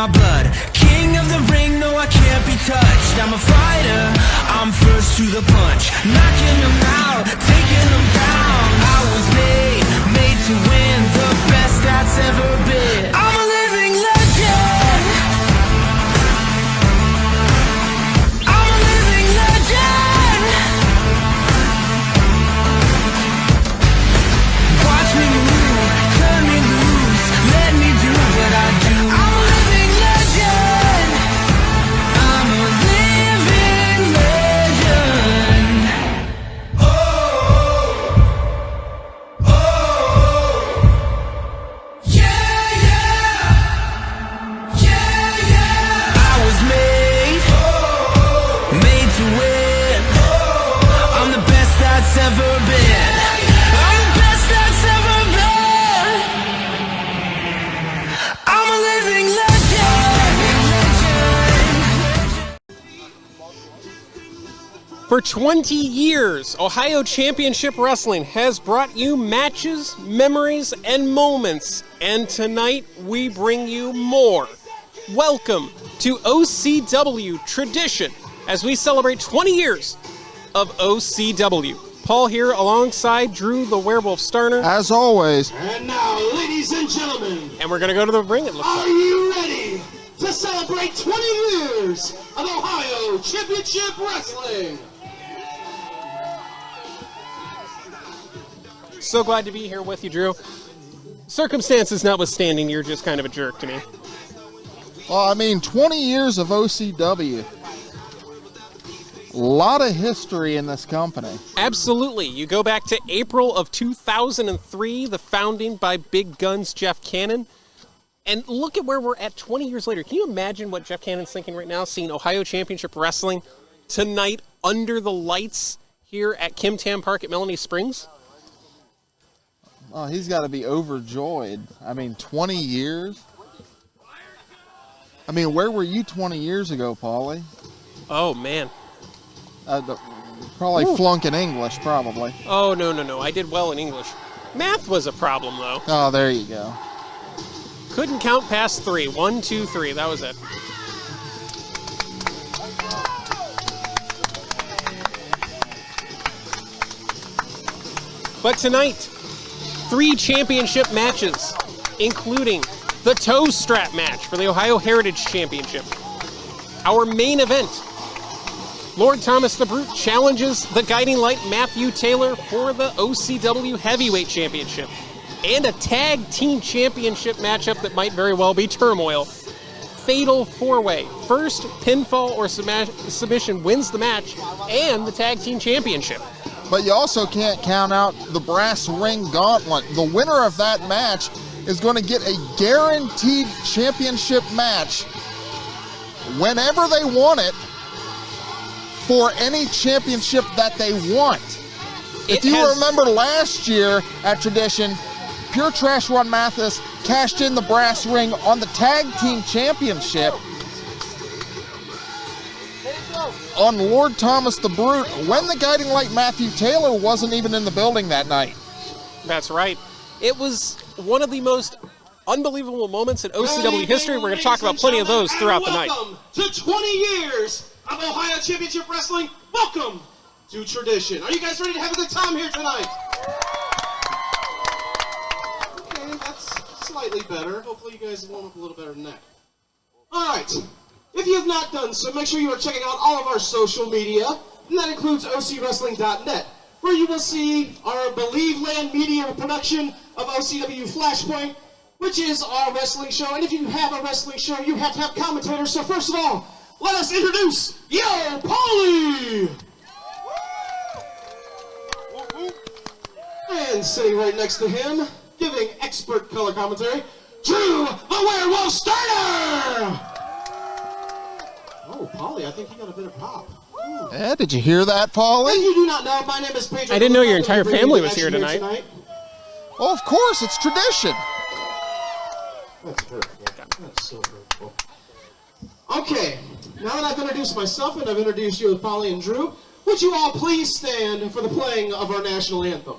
my blood. King of the ring, no, I can't be touched. I'm a fighter, I'm first to the punch. Knocking them out, taking them down. I was made to win, the best that's ever been. I'm a living legend. I'm a living legend. Watch me move, turn me loose, let me do what I do. I'm a living legend. I'm a living legend. Oh, oh, yeah, yeah, yeah, yeah. I was made to win. I'm the best that's ever been. I'm the best that's ever been. I'm a living legend. For 20 years, Ohio Championship Wrestling has brought you matches, memories, and moments. And tonight, we bring you more. Welcome to OCW Tradition as we celebrate 20 years of OCW. Paul here alongside Drew the Werewolf Starner. As always. And now, ladies and gentlemen, And we're going to go to the ring, it looks are like. you ready to celebrate 20 years of Ohio Championship Wrestling? So glad to be here with you, Drew. Circumstances notwithstanding, you're just kind of a jerk to me. Well, I mean, 20 years of OCW. A lot of history in this company. Absolutely. You go back to April of 2003, the founding by Big Guns Jeff Cannon. And look at where we're at 20 years later. Can you imagine what Jeff Cannon's thinking right now, seeing Ohio Championship Wrestling tonight under the lights here at Kim Tam Park at Melanie Springs? Oh, he's got to be overjoyed. I mean, 20 years? I mean, where were you 20 years ago, Pauly? Oh, man. Probably Ooh. flunking English, probably. Oh, no. I did well in English. Math was a problem, though. Oh, there you go. Couldn't count past 3. 1, 2, 3. That was it. But tonight, 3 championship matches, including the toe strap match for the Ohio Heritage Championship. Our main event, Lord Thomas the Brute challenges the Guiding Light Matthew Taylor for the OCW Heavyweight Championship. And a tag team championship matchup that might very well be turmoil. Fatal 4-way. First pinfall or submission wins the match and the tag team championship. But you also can't count out the brass ring gauntlet. The winner of that match is going to get a guaranteed championship match whenever they want it for any championship that they want. If you remember last year at Tradition, Pure Trash Ron Mathis cashed in the brass ring on the tag team championship on Lord Thomas the Brute when the Guiding Light Matthew Taylor wasn't even in the building that night. That's right. It was one of the most unbelievable moments in OCW history. We're going to talk about plenty of those throughout the night. Welcome to 20 years of Ohio Championship Wrestling. Welcome to Tradition. Are you guys ready to have a good time here tonight? Okay, that's slightly better. Hopefully you guys warm up a little better than that. All right. If you have not done so, make sure you are checking out all of our social media, and that includes ocwrestling.net, where you will see our Believe Land Media production of OCW Flashpoint, which is our wrestling show. And if you have a wrestling show, you have to have commentators. So first of all, let us introduce Pauly! And sitting right next to him, giving expert color commentary, Drew the Werewolf Starner! Oh, Pauly, I think you got a bit of pop. Yeah, did you hear that, Pauly? If you do not know, my name is Pedro. I didn't know your entire family was here tonight. Well, of course, it's Tradition. That's hurtful. That's so hurtful. Okay, now that I've introduced myself and I've introduced you with Pauly and Drew, would you all please stand for the playing of our national anthem?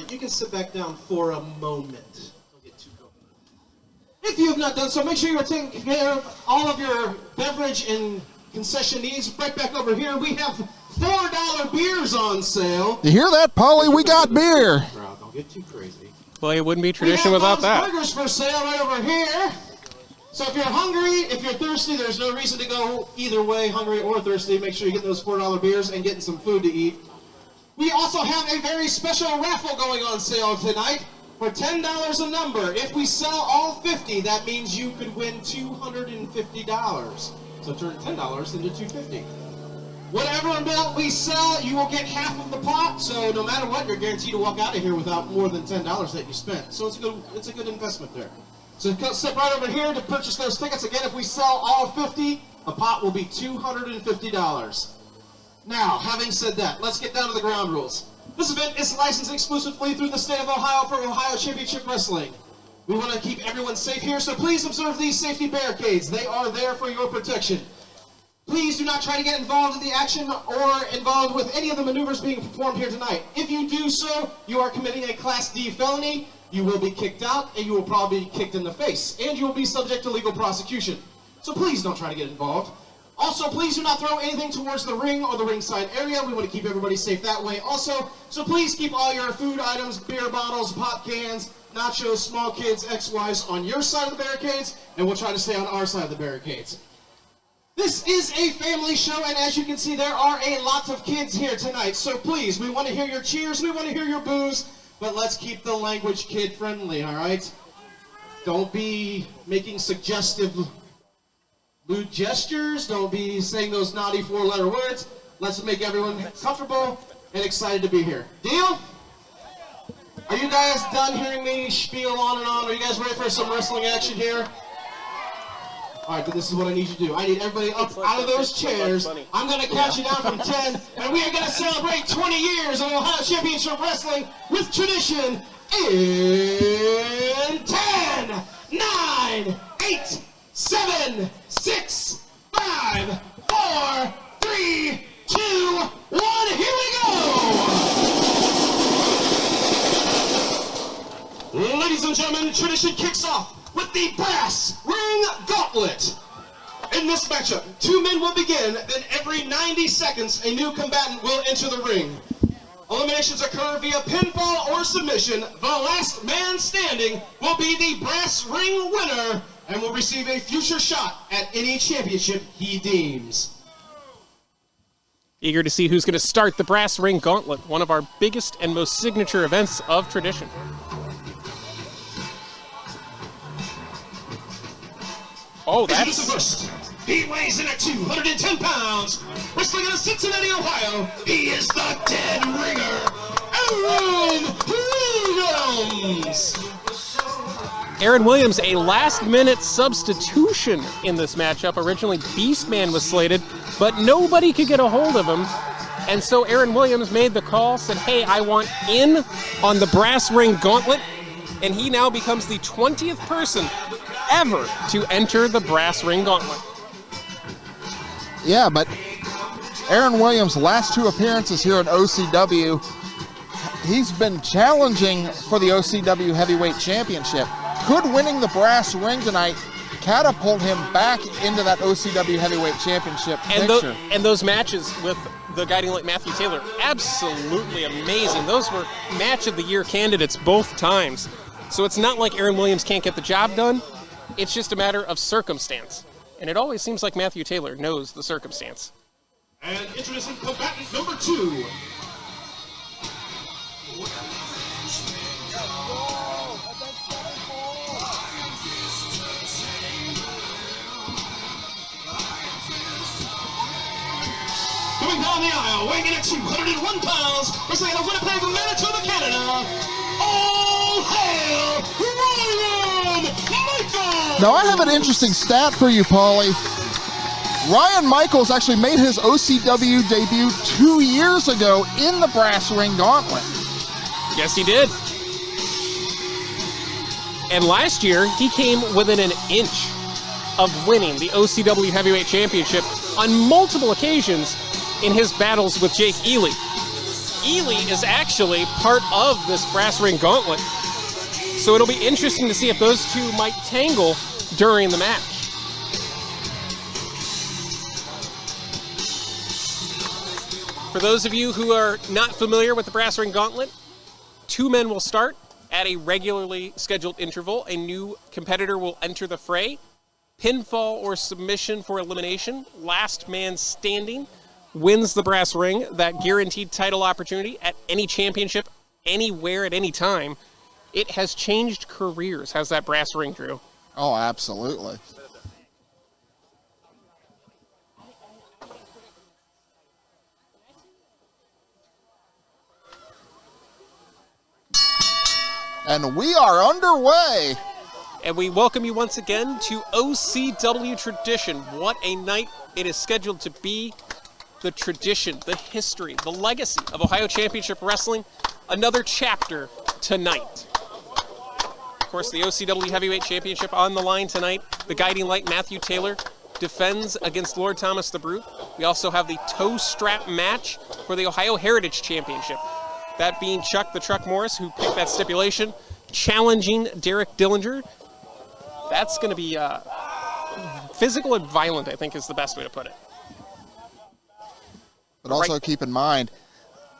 right, you can sit back down for a moment. Don't get too comfortable. If you have not done so, make sure you are taking care of all of your beverage and concession needs. Right back over here, we have $4 beers on sale. You hear that, Pauly? We got beer. Don't get too crazy. Well, it wouldn't be tradition without that. Burgers for sale right over here. So if you're hungry, if you're thirsty, there's no reason to go either way, hungry or thirsty. Make sure you get those $4 beers and getting some food to eat. We also have a very special raffle going on sale tonight for $10 a number. If we sell all 50, that means you could win $250. So turn $10 into $250. Whatever amount we sell, you will get half of the pot. So no matter what, you're guaranteed to walk out of here without more than $10 that you spent. So it's a good investment there. So step right over here to purchase those tickets. Again, if we sell all 50, the pot will be $250. Now, having said that, let's get down to the ground rules. This event is licensed exclusively through the state of Ohio for Ohio Championship Wrestling. We want to keep everyone safe here, so please observe these safety barricades. They are there for your protection. Please do not try to get involved in the action or involved with any of the maneuvers being performed here tonight. If you do so, you are committing a Class D felony. You will be kicked out, and you will probably be kicked in the face, and you will be subject to legal prosecution. So please don't try to get involved. Also, please do not throw anything towards the ring or the ringside area. We want to keep everybody safe that way also. So please keep all your food items, beer bottles, pop cans, nachos, small kids, ex-wives on your side of the barricades, and we'll try to stay on our side of the barricades. This is a family show, and as you can see, there are a lot of kids here tonight. So please, we want to hear your cheers, we want to hear your boos, but let's keep the language kid-friendly, all right? Don't be making suggestive lewd gestures. Don't be saying those naughty four-letter words. Let's make everyone comfortable and excited to be here. Deal? Are you guys done hearing me spiel on and on? Are you guys ready for some wrestling action here? All right, this is what I need you to do. I need everybody up out of those chairs. I'm going to count you down from 10, and we are going to celebrate 20 years of Ohio Championship Wrestling with tradition in 10, 9, 8, 7, 6, 5, 4, 3, 2, 1. Here we go! Ladies and gentlemen, tradition kicks off with the brass ring gauntlet. In this matchup, 2 men will begin, then every 90 seconds, a new combatant will enter the ring. Eliminations occur via pinfall or submission. The last man standing will be the brass ring winner and will receive a future shot at any championship he deems. Eager to see who's going to start the brass ring gauntlet, one of our biggest and most signature events of tradition. Oh, that's... First. He weighs in at 210 pounds. Wrestling out of Cincinnati, Ohio, he is the dead ringer, Aaron Williams. Aaron Williams, a last-minute substitution in this matchup. Originally, Beastman was slated, but nobody could get a hold of him. And so Aaron Williams made the call, said, hey, I want in on the brass ring gauntlet. And he now becomes the 20th person ever to enter the brass ring gauntlet. Yeah, but Aaron Williams' last 2 appearances here in OCW, he's been challenging for the OCW Heavyweight Championship. Could winning the brass ring tonight catapult him back into that OCW Heavyweight Championship picture? And those matches with the Guiding Light Matthew Taylor, absolutely amazing. Those were Match of the Year candidates both times. So it's not like Aaron Williams can't get the job done. It's just a matter of circumstance. And it always seems like Matthew Taylor knows the circumstance. And introducing combatant number 2. Coming down the aisle, weighing in at 201 pounds, wrestling out of Winnipeg, Manitoba, Canada, all hail Ryan Michaels! Now, I have an interesting stat for you, Pauly. Ryan Michaels actually made his OCW debut 2 years ago in the brass ring gauntlet. Yes, he did. And last year, he came within an inch of winning the OCW Heavyweight Championship on multiple occasions in his battles with Jake Ely. Ely is actually part of this brass ring gauntlet. So it'll be interesting to see if those two might tangle during the match. For those of you who are not familiar with the brass ring gauntlet, 2 men will start at a regularly scheduled interval. A new competitor will enter the fray. Pinfall or submission for elimination. Last man standing wins the brass ring, that guaranteed title opportunity at any championship, anywhere, at any time. It has changed careers. How's that brass ring, Drew? Oh, absolutely. And we are underway. And we welcome you once again to OCW Tradition. What a night it is scheduled to be. The tradition, the history, the legacy of Ohio Championship Wrestling. Another chapter tonight. Of course, the OCW Heavyweight Championship on the line tonight. The guiding light, Matthew Taylor, defends against Lord Thomas the Brute. We also have the toe strap match for the Ohio Heritage Championship. That being Chuck the Truck Morris, who picked that stipulation, challenging Derek Dillinger. That's going to be physical and violent, I think is the best way to put it. But also keep in mind,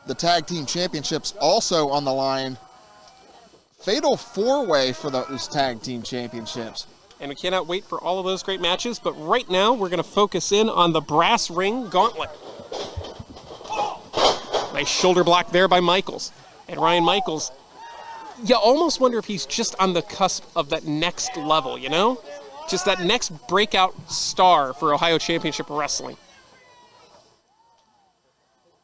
the tag team championships also on the line. Fatal 4-way for those tag team championships. And we cannot wait for all of those great matches, but right now we're going to focus in on the brass ring gauntlet. Nice shoulder block there by Michaels. And Ryan Michaels, you almost wonder if he's just on the cusp of that next level, you know? Just that next breakout star for Ohio Championship Wrestling.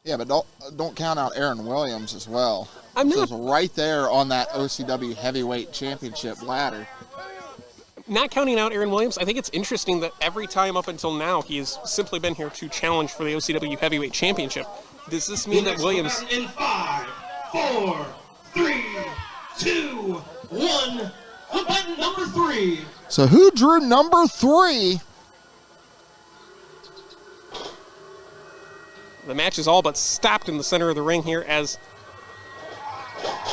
Yeah, but don't count out Aaron Williams as well. I'm not right there on that OCW Heavyweight Championship ladder. Not counting out Aaron Williams, I think it's interesting that every time up until now he has simply been here to challenge for the OCW Heavyweight Championship. Does this mean that Williams... In 5, 4, 3, 2, 1, button number 3. So who drew number 3? The match is all but stopped in the center of the ring here as...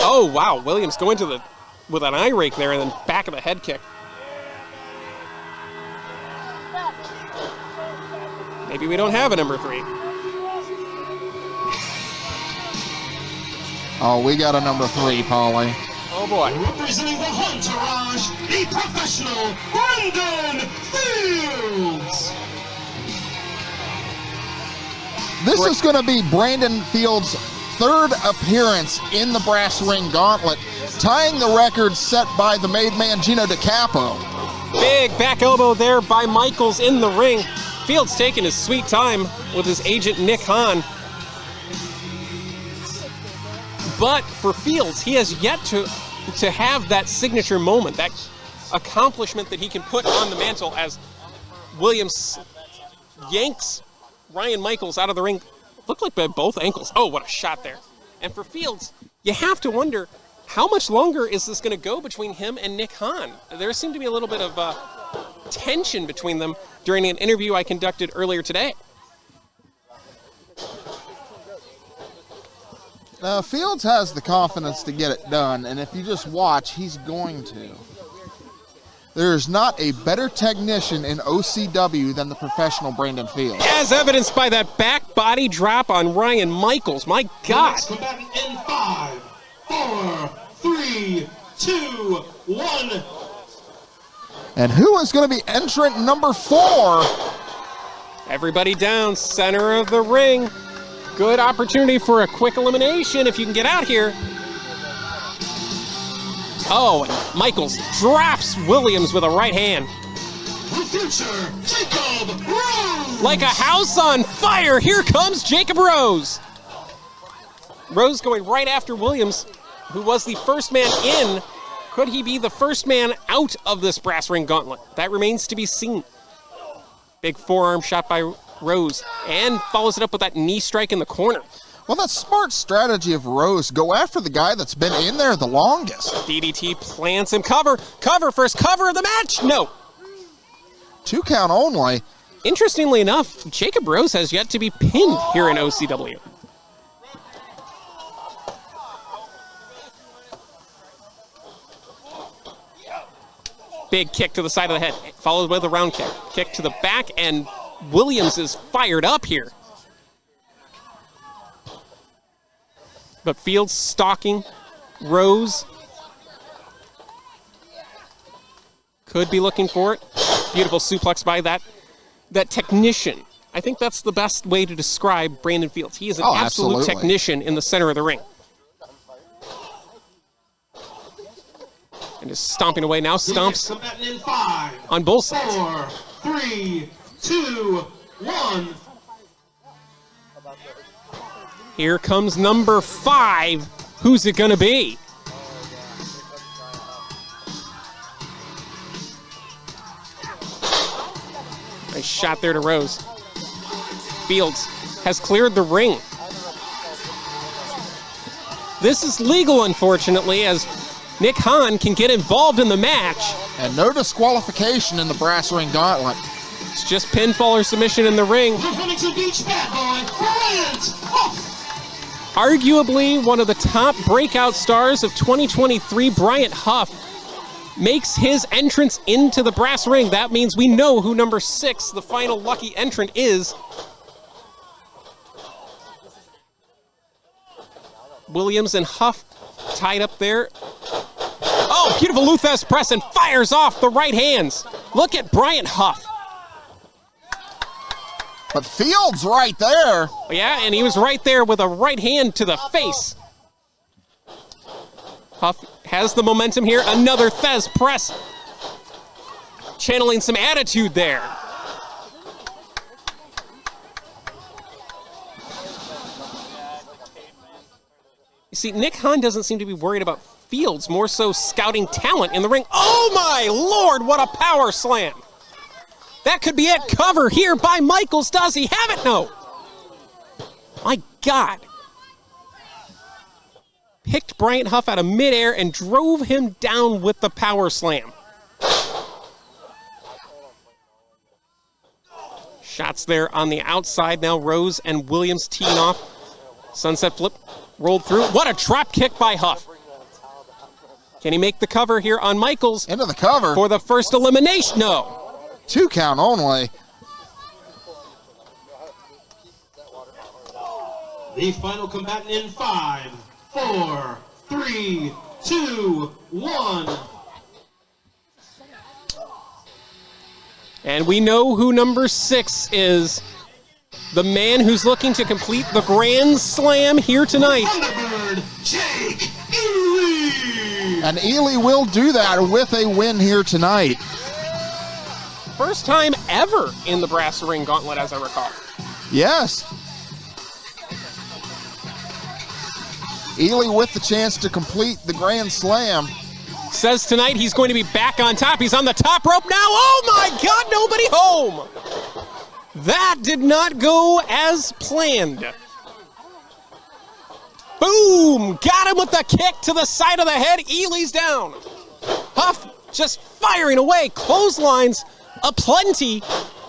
Oh, wow, Williams going to the... with an eye rake there and then back of the head kick. Maybe we don't have a number 3. Oh, we got a number 3, Pauly. Oh, boy. Representing the entourage, the professional Brandon Fields. This is going to be Brandon Fields' 3rd appearance in the brass ring gauntlet, tying the record set by the made man Gino DiCapo. Big back elbow there by Michaels in the ring. Fields taking his sweet time with his agent Nick Hahn. But for Fields, he has yet to have that signature moment, that accomplishment that he can put on the mantle as Williams yanks Ryan Michaels out of the ring. Looked like by both ankles. Oh, what a shot there. And for Fields, you have to wonder, how much longer is this going to go between him and Nick Hahn? There seemed to be a little bit of tension between them during an interview I conducted earlier today. Now, Fields has the confidence to get it done, and if you just watch, he's going to. There is not a better technician in OCW than the professional Brandon Fields. As evidenced by that back body drop on Ryan Michaels. My God. Next combatant in 5, 4, 3, 2, 1. And who is going to be entrant number 4? Everybody down, center of the ring. Good opportunity for a quick elimination if you can get out here. Oh, and Michaels drops Williams with a right hand. The future, Jacob Rose. Like a house on fire, here comes Jacob Rose. Rose going right after Williams, who was the first man in. Could he be the first man out of this brass ring gauntlet? That remains to be seen. Big forearm shot by Rose, and follows it up with that knee strike in the corner. Well, that's smart strategy of Rose. Go after the guy that's been in there the longest. DDT plants him. Cover first, cover of the match. No. 2 count only. Interestingly enough, Jacob Rose has yet to be pinned here in OCW. Big kick to the side of the head, followed with a round kick. Kick to the back, and Williams is fired up here. But Fields stalking. Rose could be looking for it. Beautiful suplex by that technician. I think that's the best way to describe Brandon Fields. He is an absolute technician in the center of the ring. And is stomping away now. Stomps in 5, on both sides. 4, 3, 2, 1. Here comes number 5. Who's it going to be? Nice shot there to Rose. Fields has cleared the ring. This is legal, unfortunately, as Nick Hahn can get involved in the match. And no disqualification in the brass ring gauntlet. It's just pinfall or submission in the ring. Arguably one of the top breakout stars of 2023, Bryant Huff, makes his entrance into the brass ring. That means we know who number 6, the final lucky entrant, is. Williams and Huff tied up there. Oh, beautiful Luthez press, and fires off the right hands. Look at Bryant Huff. But Fields right there. Yeah, and he was right there with a right hand to the face. Huff has the momentum here. Another Thez press. Channeling some attitude there. You see, Nick Hahn doesn't seem to be worried about Fields, more so scouting talent in the ring. Oh my Lord, what a power slam. That could be it. Cover here by Michaels. Does he have it? No. My God. Picked Bryant Huff out of midair and drove him down with the power slam. Shots there on the outside. Now Rose and Williams teeing off. Sunset flip rolled through. What a drop kick by Huff. Can he make the cover here on Michaels? Into the cover. For the first elimination. No. 2 count only. The final combatant in 5, 4, 3, 2, 1. And we know who number 6 is. The man who's looking to complete the Grand Slam here tonight. Thunderbird Jake Ely. And Ely will do that with a win here tonight. First time ever in the brass ring gauntlet, as I recall. Yes. Ely with the chance to complete the Grand Slam. Says tonight he's going to be back on top. He's on the top rope now. Oh my God, nobody home. That did not go as planned. Boom! Got him with the kick to the side of the head. Ely's down. Huff just firing away. Clotheslines aplenty,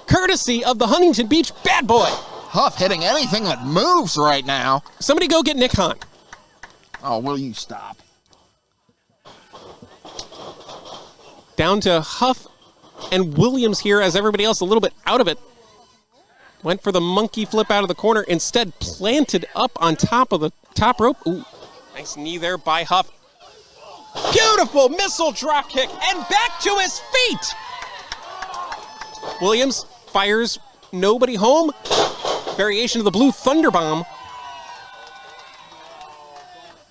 courtesy of the Huntington Beach Bad Boy. Huff hitting anything that moves right now. Somebody go get Nick Hahn. Oh, will you stop? Down to Huff and Williams here as everybody else a little bit out of it. Went for the monkey flip out of the corner, instead planted up on top of the top rope. Ooh, nice knee there by Huff. Beautiful missile drop kick and back to his feet. Williams fires nobody home. Variation of the Blue Thunder Bomb.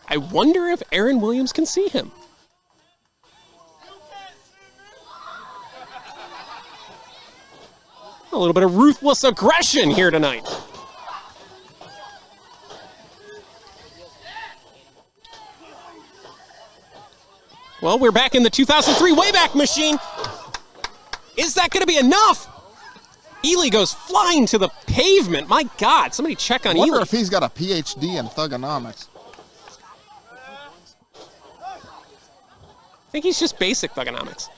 I wonder if Aaron Williams can see him. A little bit of ruthless aggression here tonight. Well, we're back in the 2003 Wayback Machine. Is that going to be enough? Ely goes flying to the pavement. My God, somebody check on Ely. I wonder if he's got a PhD in thugonomics. I think he's just basic thugonomics.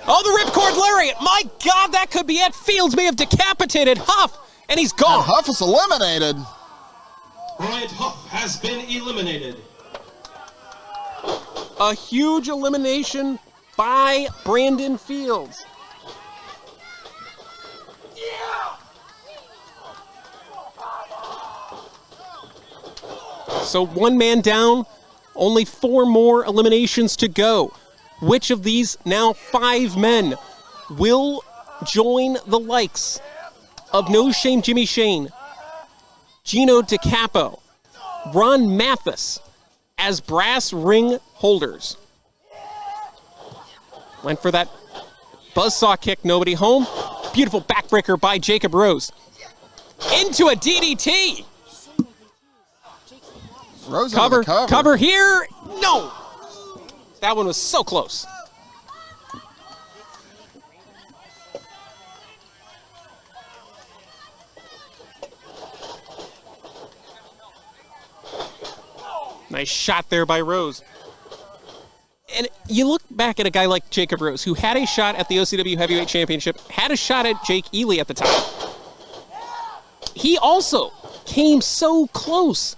Oh, the ripcord lariat. My God, that could be it. Fields may have decapitated Huff, and he's gone. And Huff is eliminated. Bryant Huff has been eliminated. A huge elimination by Brandon Fields. So 1 man down, only 4 more eliminations to go. Which of these now 5 men will join the likes of No Shame Jimmy Shane, Gino DiCapo, Ron Mathis as brass ring holders? Went for that buzzsaw kick, nobody home. Beautiful backbreaker by Jacob Rose. Into a DDT. Rose into the cover. Cover here. No. That one was so close. Nice shot there by Rose. And you look back at a guy like Jacob Rose, who had a shot at the OCW Heavyweight Championship, had a shot at Jake Ely at the time. He also came so close.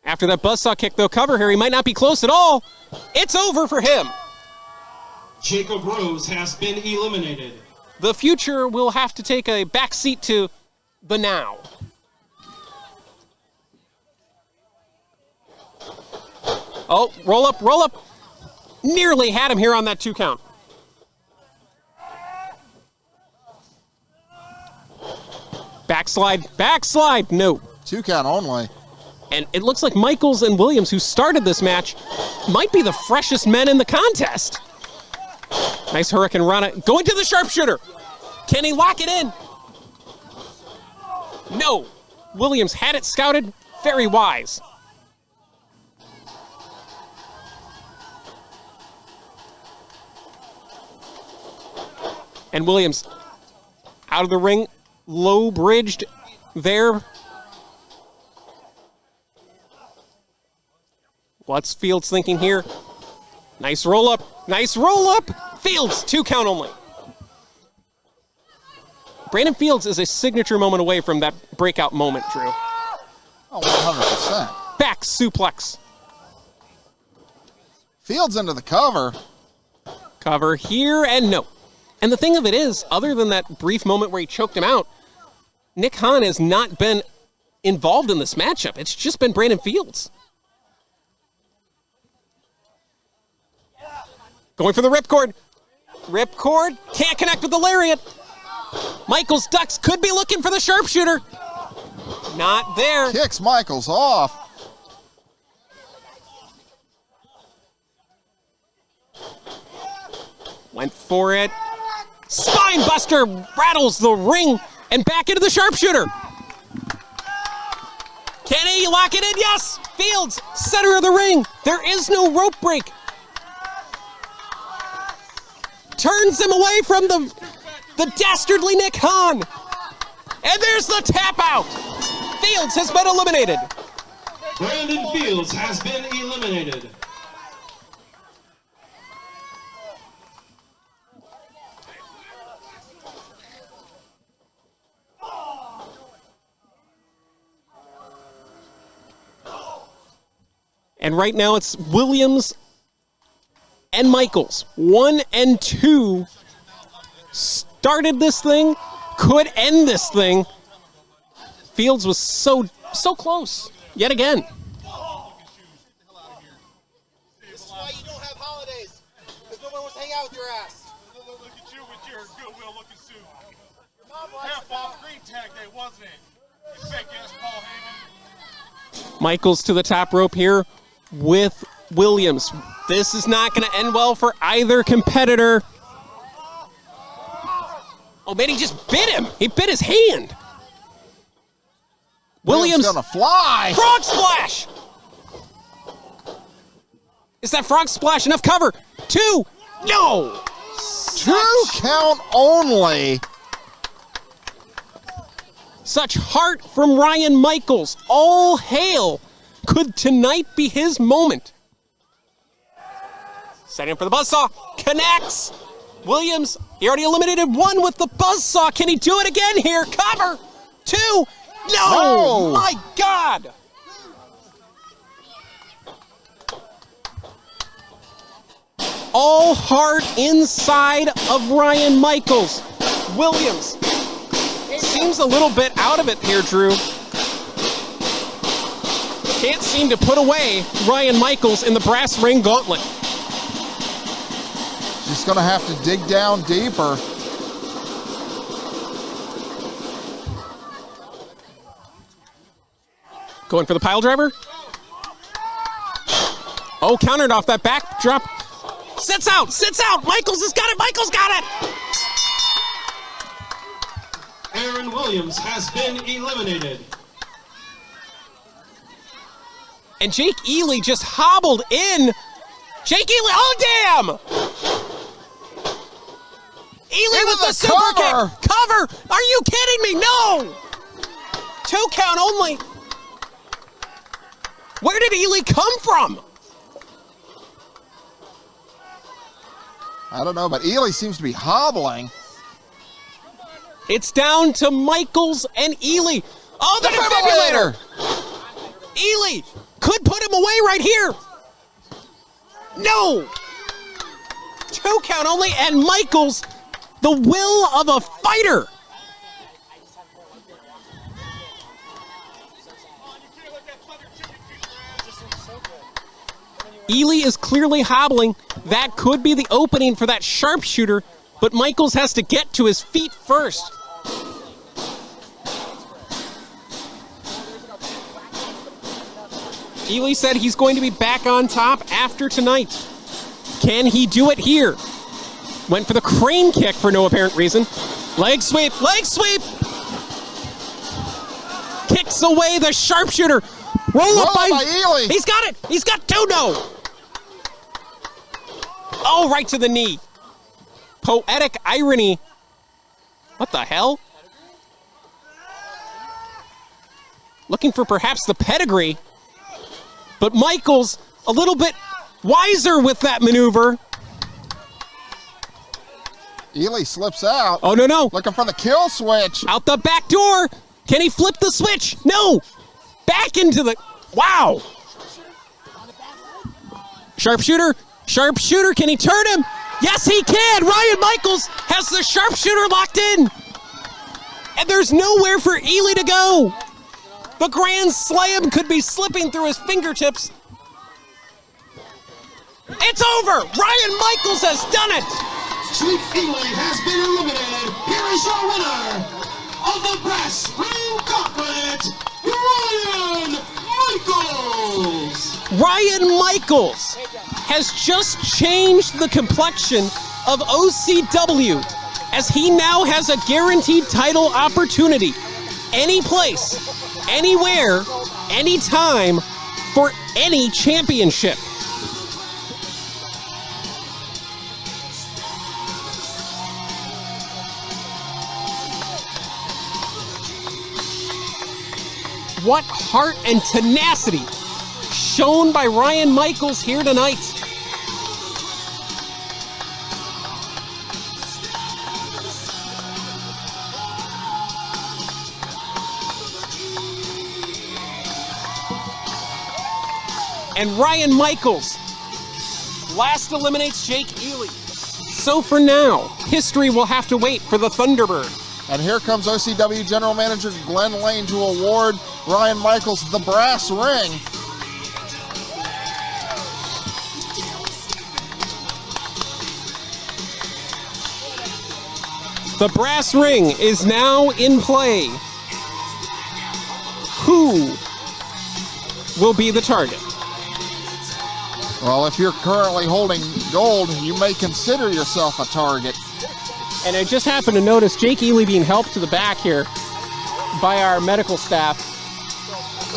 After that buzzsaw kick, though, cover here, he might not be close at all. It's over for him. Jacob Rose has been eliminated. The future will have to take a backseat to the now. Oh, roll up, roll up. Nearly had him here on that 2 count. Backslide, no. 2 count only. And it looks like Michaels and Williams, who started this match, might be the freshest men in the contest. Nice Hurricane Rana. Going to the sharpshooter. Can he lock it in? No. Williams had it scouted. Very wise. And Williams out of the ring. Low bridged there. What's Fields thinking here? Nice roll up. Nice roll up. Fields, 2 count only. Brandon Fields is a signature moment away from that breakout moment, Drew. Oh, 100%. Back suplex. Fields into the cover. Cover here and no. And the thing of it is, other than that brief moment where he choked him out, Nick Hahn has not been involved in this matchup. It's just been Brandon Fields. Going for the ripcord. Ripcord, can't connect with the lariat. Michaels ducks, could be looking for the sharpshooter. Not there. Kicks Michaels off. Went for it. Spine buster rattles the ring and back into the sharpshooter. Can he lock it in? Yes! Fields, center of the ring. There is no rope break. Turns him away from the dastardly Nick Hahn. And there's the tap out. Fields has been eliminated. Brandon Fields has been eliminated. And right now it's Williams and Michaels. 1 and 2 started this thing, could end this thing. Fields was so close yet again. This is why you don't have holidays, because no one wants to hang out with your ass. Look at you with your Goodwill looking suit. Your mom likes Half off green tag day, wasn't it? You fake ass Paul Heyman. Michaels to the top rope here with Williams. This is not going to end well for either competitor. Oh, man, he just bit him. He bit his hand. Williams gonna fly. Frog splash. Is that frog splash enough cover? 2. No. 2 count only. Such heart from Ryan Michaels. All hail. Could tonight be his moment? Setting up for the buzzsaw. Connects. Williams, he already eliminated 1 with the buzzsaw. Can he do it again here? Cover. 2. No. My God. all heart inside of Ryan Michaels. Williams seems a little bit out of it here, Drew. Can't seem to put away Ryan Michaels in the brass ring gauntlet. She's going to have to dig down deeper. Going for the pile driver. Oh, countered off that backdrop. Sits out. Michaels has got it. Michaels got it. Aaron Williams has been eliminated. And Jake Ely just hobbled in. Jake Ely, oh damn! Ely with the super kick. Cover! Are you kidding me? No! 2 count only. Where did Ely come from? I don't know, but Ely seems to be hobbling. It's down to Michaels and Ely. Oh, the defibrillator! Ely could put him away right here. No! 2 count only, and Michaels, the will of a fighter. Ely is clearly hobbling. That could be the opening for that sharpshooter, but Michaels has to get to his feet first. Ely said he's going to be back on top after tonight. Can he do it here? Went for the crane kick for no apparent reason. Leg sweep, leg sweep! Kicks away the sharpshooter. Roll up by Ely. He's got it. He's got 2 no. Oh, right to the knee. Poetic irony. What the hell? Looking for perhaps the pedigree. But Michaels a little bit wiser with that maneuver. Ely slips out. Oh, no. Looking for the kill switch. Out the back door. Can he flip the switch? No. Back into the... Wow. Sharpshooter. Sharpshooter. Can he turn him? Yes, he can. Ryan Michaels has the sharpshooter locked in. And there's nowhere for Ely to go. The Grand Slam could be slipping through his fingertips. It's over. Ryan Michaels has done it. Jake Ely has been eliminated. Here is your winner of the brass ring gauntlet, Ryan Michaels. Ryan Michaels has just changed the complexion of OCW as he now has a guaranteed title opportunity any place, anywhere, anytime for any championship. What heart and tenacity shown by Ryan Michaels here tonight. And Ryan Michaels last eliminates Jake Ely. So for now, history will have to wait for the Thunderbird. And here comes OCW General Manager Glenn Lane to award Ryan Michaels the brass ring. The brass ring is now in play. Who will be the target? Well, if you're currently holding gold, you may consider yourself a target. And I just happened to notice Jake Ely being helped to the back here by our medical staff.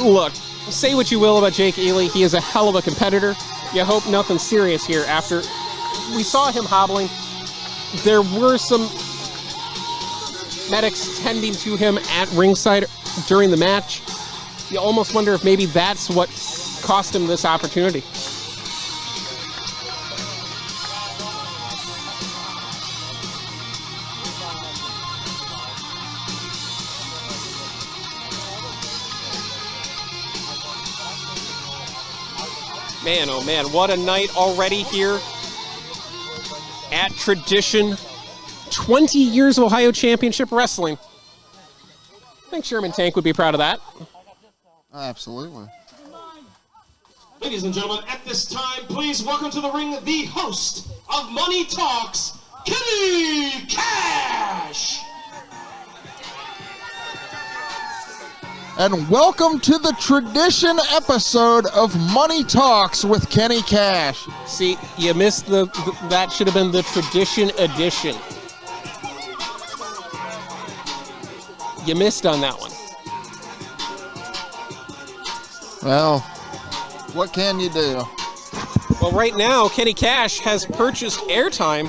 Look, say what you will about Jake Ely. He is a hell of a competitor. You hope nothing serious here after we saw him hobbling. There were some medics tending to him at ringside during the match. You almost wonder if maybe that's what cost him this opportunity. Man, oh man, what a night already here at Tradition 20 Years of Ohio Championship Wrestling. I think Sherman Tank would be proud of that. Absolutely. Ladies and gentlemen, at this time, please welcome to the ring the host of Money Talks, Kenny Cash. And welcome to the Tradition episode of Money Talks with Kenny Cash. See, you missed that should have been the Tradition edition. You missed on that one. Well, what can you do? Well, right now, Kenny Cash has purchased airtime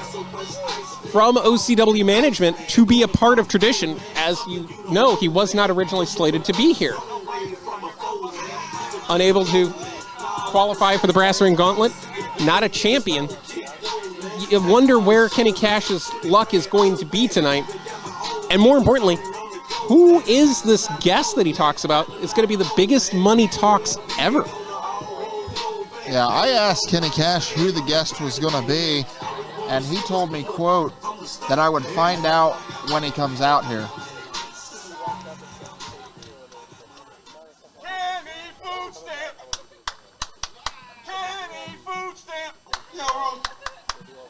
from OCW management to be a part of Tradition. As you know, he was not originally slated to be here. Unable to qualify for the Brass Ring Gauntlet, not a champion. You wonder where Kenny Cash's luck is going to be tonight. And more importantly, who is this guest that he talks about? It's going to be the biggest Money Talks ever. Yeah, I asked Kenny Cash who the guest was going to be, and he told me, quote, that I would find out when he comes out here. Kenny Food Stamp. Kenny Food Stamp. Yeah, wrong.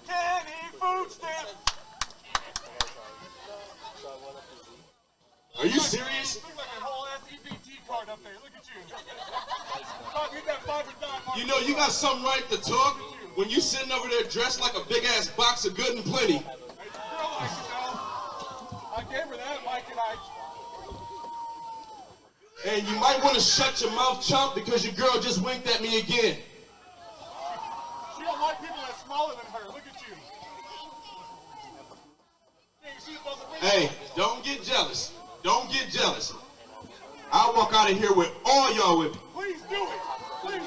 Kenny Food Stamp. Are you serious? Look like a whole ass EBT card up there. Look at you. Bob, hit that $5 mark. You know, you got something right to talk when you sitting over there dressed like a big-ass box of good and plenty. Hey, the girl likes it, though. I gave her that, Mike and I. And you might want to shut your mouth, chump, because your girl just winked at me again. She don't like people that's smaller than her. Look at you. Yeah, you see it doesn't ring. Hey, don't get jealous. Don't get jealous. I'll walk out of here with all y'all with me. Please do it. Please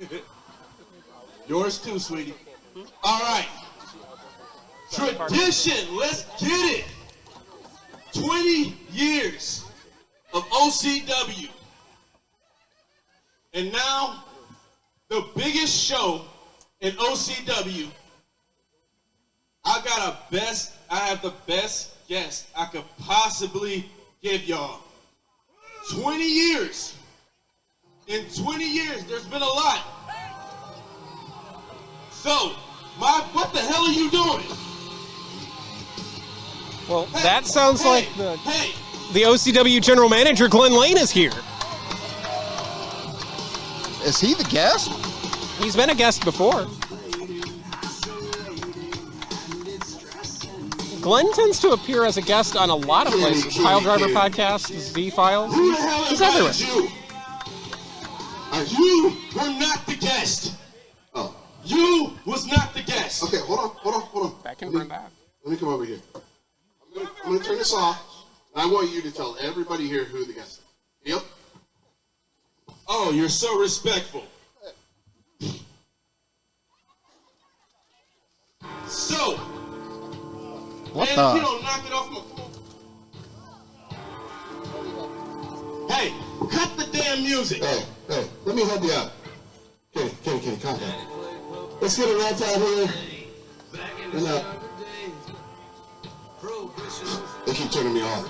do it. Yours too, sweetie. All right. Tradition, let's get it. 20 years of OCW. And now, the biggest show in OCW. I have the best guest I could possibly give y'all. 20 years. In 20 years, there's been a lot. So, what the hell are you doing? Well, that sounds like Hey, the OCW general manager, Glenn Lane, is here. Is he the guest? He's been a guest before. Glenn tends to appear as a guest on a lot of places. Pile Driver Podcast, Z-Files. who the hell He's everywhere. invited you? You were not the guest. Oh, You was not the guest. okay, hold on. That can burn back. Let me come over here. I'm gonna turn this off, and I want you to tell everybody here who the guest is. Deal? Oh, you're so respectful. So, What man, if you the? don't knock it off my Hey, cut the damn music. Hey, let me help you out. Kenny, calm down. Let's get it right out here. And, they keep turning me off.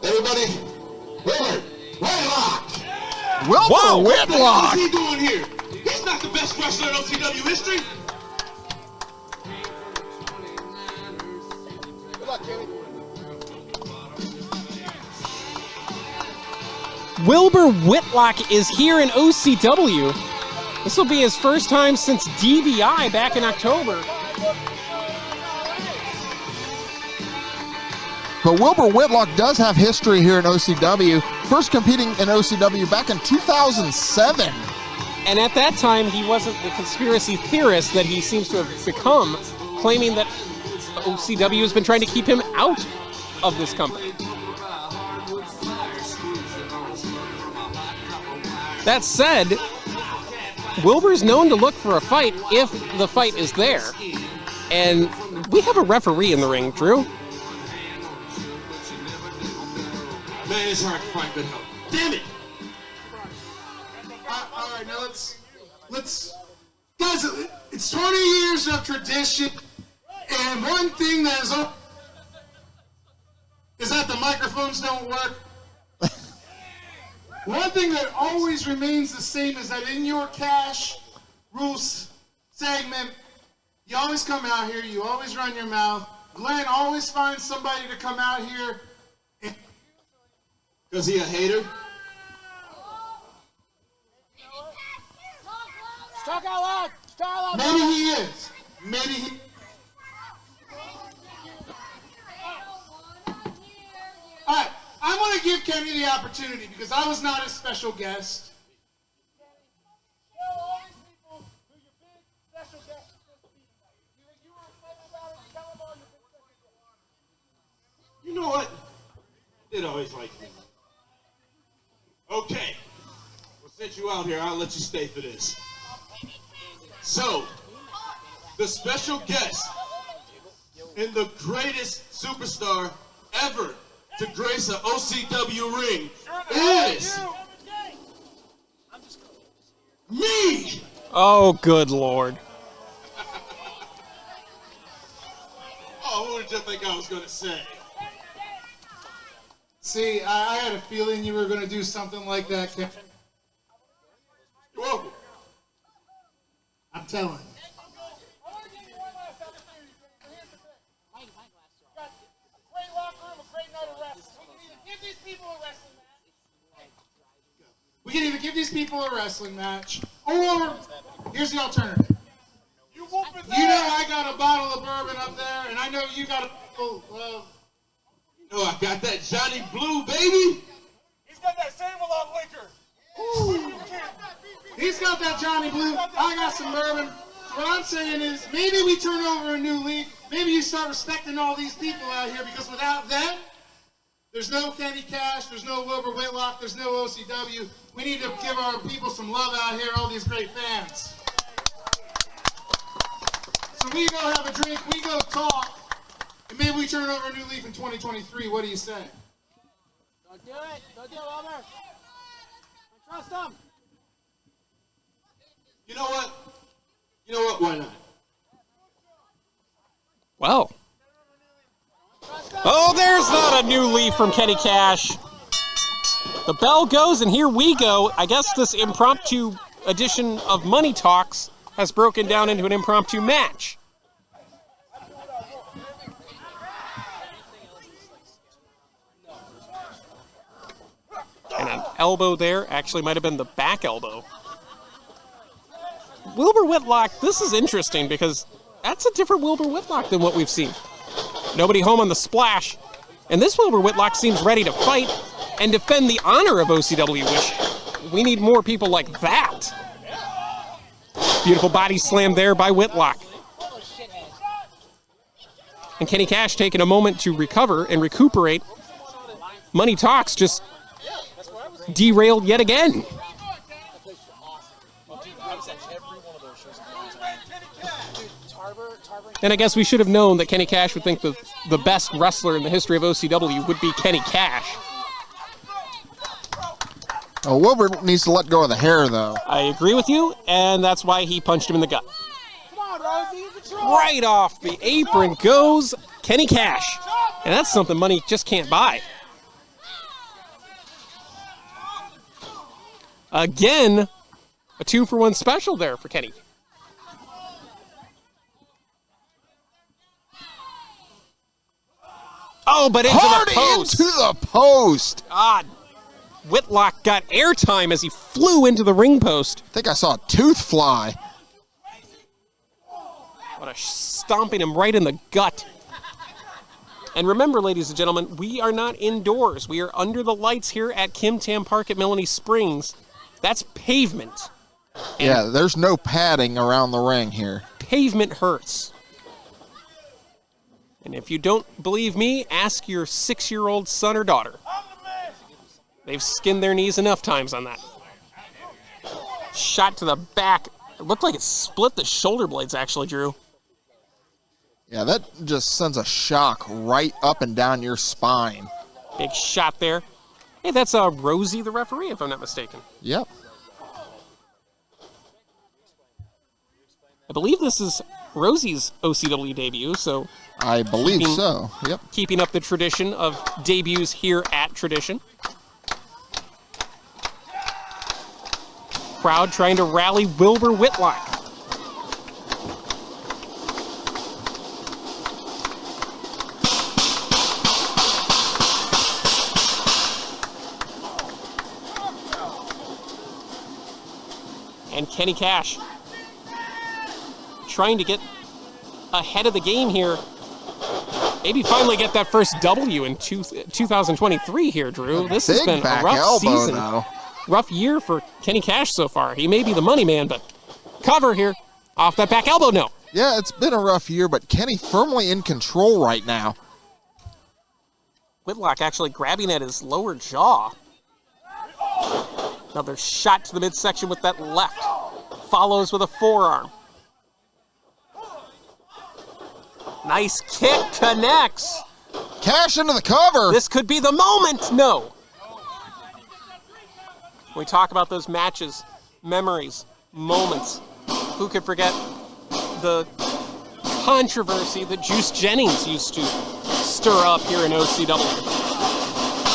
Everybody, Willard, Whitelock! Wilbur What Whitlock! is he doing here? He's not the best wrestler in OCW history. Good luck, Kenny. Wilbur Whitlock is here in OCW. This will be his first time since DBI back in October. But Wilbur Whitlock does have history here in OCW, first competing in OCW back in 2007. And at that time, he wasn't the conspiracy theorist that he seems to have become, claiming that OCW has been trying to keep him out of this company. That said, Wilbur's known to look for a fight if the fight is there. And we have a referee in the ring, Drew. Man, it's hard to find good help. Damn it! All right, now let's Guys, it's 20 years of tradition, and one thing that is that the microphones don't work. One thing that always remains the same is that in your cash rules segment, you always come out here, you always run your mouth. Glenn always finds somebody to come out here. Is he a hater? Talk out loud! Talk out loud! Maybe he is. Maybe he... Alright, I want to give Kenny the opportunity because I was not a special guest. You know what? I did always like you. Okay. Well, since you out here, I'll let you stay for this. So, the special guest and the greatest superstar ever to grace an OCW ring is me! Oh, good Lord. Oh, who did you think I was going to say? See, I had a feeling you were going to do something like that, Ken. You're welcome. I'm telling you. We can either give these people a wrestling match, or here's the alternative. You know I got a bottle of bourbon up there, and I know you got a bottle of... You know I got that Johnny Blue, baby! He's got that Save-A-Lot liquor. He's got that Johnny Blue. I got some bourbon. So what I'm saying is, maybe we turn over a new leaf. Maybe you start respecting all these people out here, because without them, there's no Kenny Cash, there's no Wilbur Whitlock, there's no OCW. We need to give our people some love out here, all these great fans. So we go have a drink, we go talk, and maybe we turn over a new leaf in 2023. What do you say? Don't do it. Don't do it, Wilbur. I trust him. You know what? You know what? Why not? Well. Oh, there's not a new leaf from Kenny Cash. The bell goes, and here we go. I guess this impromptu edition of Money Talks has broken down into an impromptu match. And an elbow there. Actually, might have been the back elbow. Wilbur Whitlock, this is interesting because that's a different Wilbur Whitlock than what we've seen. Nobody home on the splash. And this Wilbur Whitlock seems ready to fight and defend the honor of OCW, which we need more people like that. Beautiful body slam there by Whitlock. And Kenny Cash taking a moment to recover and recuperate. Money Talks just derailed yet again. And I guess we should have known that Kenny Cash would think the best wrestler in the history of OCW would be Kenny Cash. Oh, Wilbur needs to let go of the hair, though. I agree with you, and that's why he punched him in the gut. Come on, Rosie, control. Right off the apron goes Kenny Cash. And that's something money just can't buy. Again, a 2-for-1 special there for Kenny. Oh, but into Hard the post. into the post. God. Whitlock got airtime as he flew into the ring post. I think I saw a tooth fly. What a stomping him right in the gut. And remember, ladies and gentlemen, we are not indoors. We are under the lights here at Kim Tam Park at Melanie Springs. That's pavement. And Yeah, there's no padding around the ring here. pavement hurts. And if you don't believe me, ask your 6-year-old son or daughter. They've skinned their knees enough times on that. Shot to the back. It looked like it split the shoulder blades, actually, Drew. Yeah, that just sends a shock right up and down your spine. Big shot there. Hey, that's Rosie, the referee, if I'm not mistaken. Yep. believe this is Rosie's OCW debut, so I believe Keeping- so. Yep. keeping up the tradition of debuts here at Tradition. Crowd trying to rally Wilbur Whitlock. And Kenny Cash trying to get ahead of the game here. Maybe finally get that first W in 2023 here, Drew. This has Big been a back rough elbow, season. though. Rough year for Kenny Cash so far. He may be the money man, but cover here. Off that back elbow, no. Yeah, it's been a rough year, but Kenny firmly in control right now. Whitlock actually grabbing at his lower jaw. Another shot to the midsection with that left. Follows with a forearm. Nice kick, connects. Cash into the cover. This could be the moment. No. We talk about those matches, memories, moments. Who could forget the controversy that Juice Jennings used to stir up here in OCW?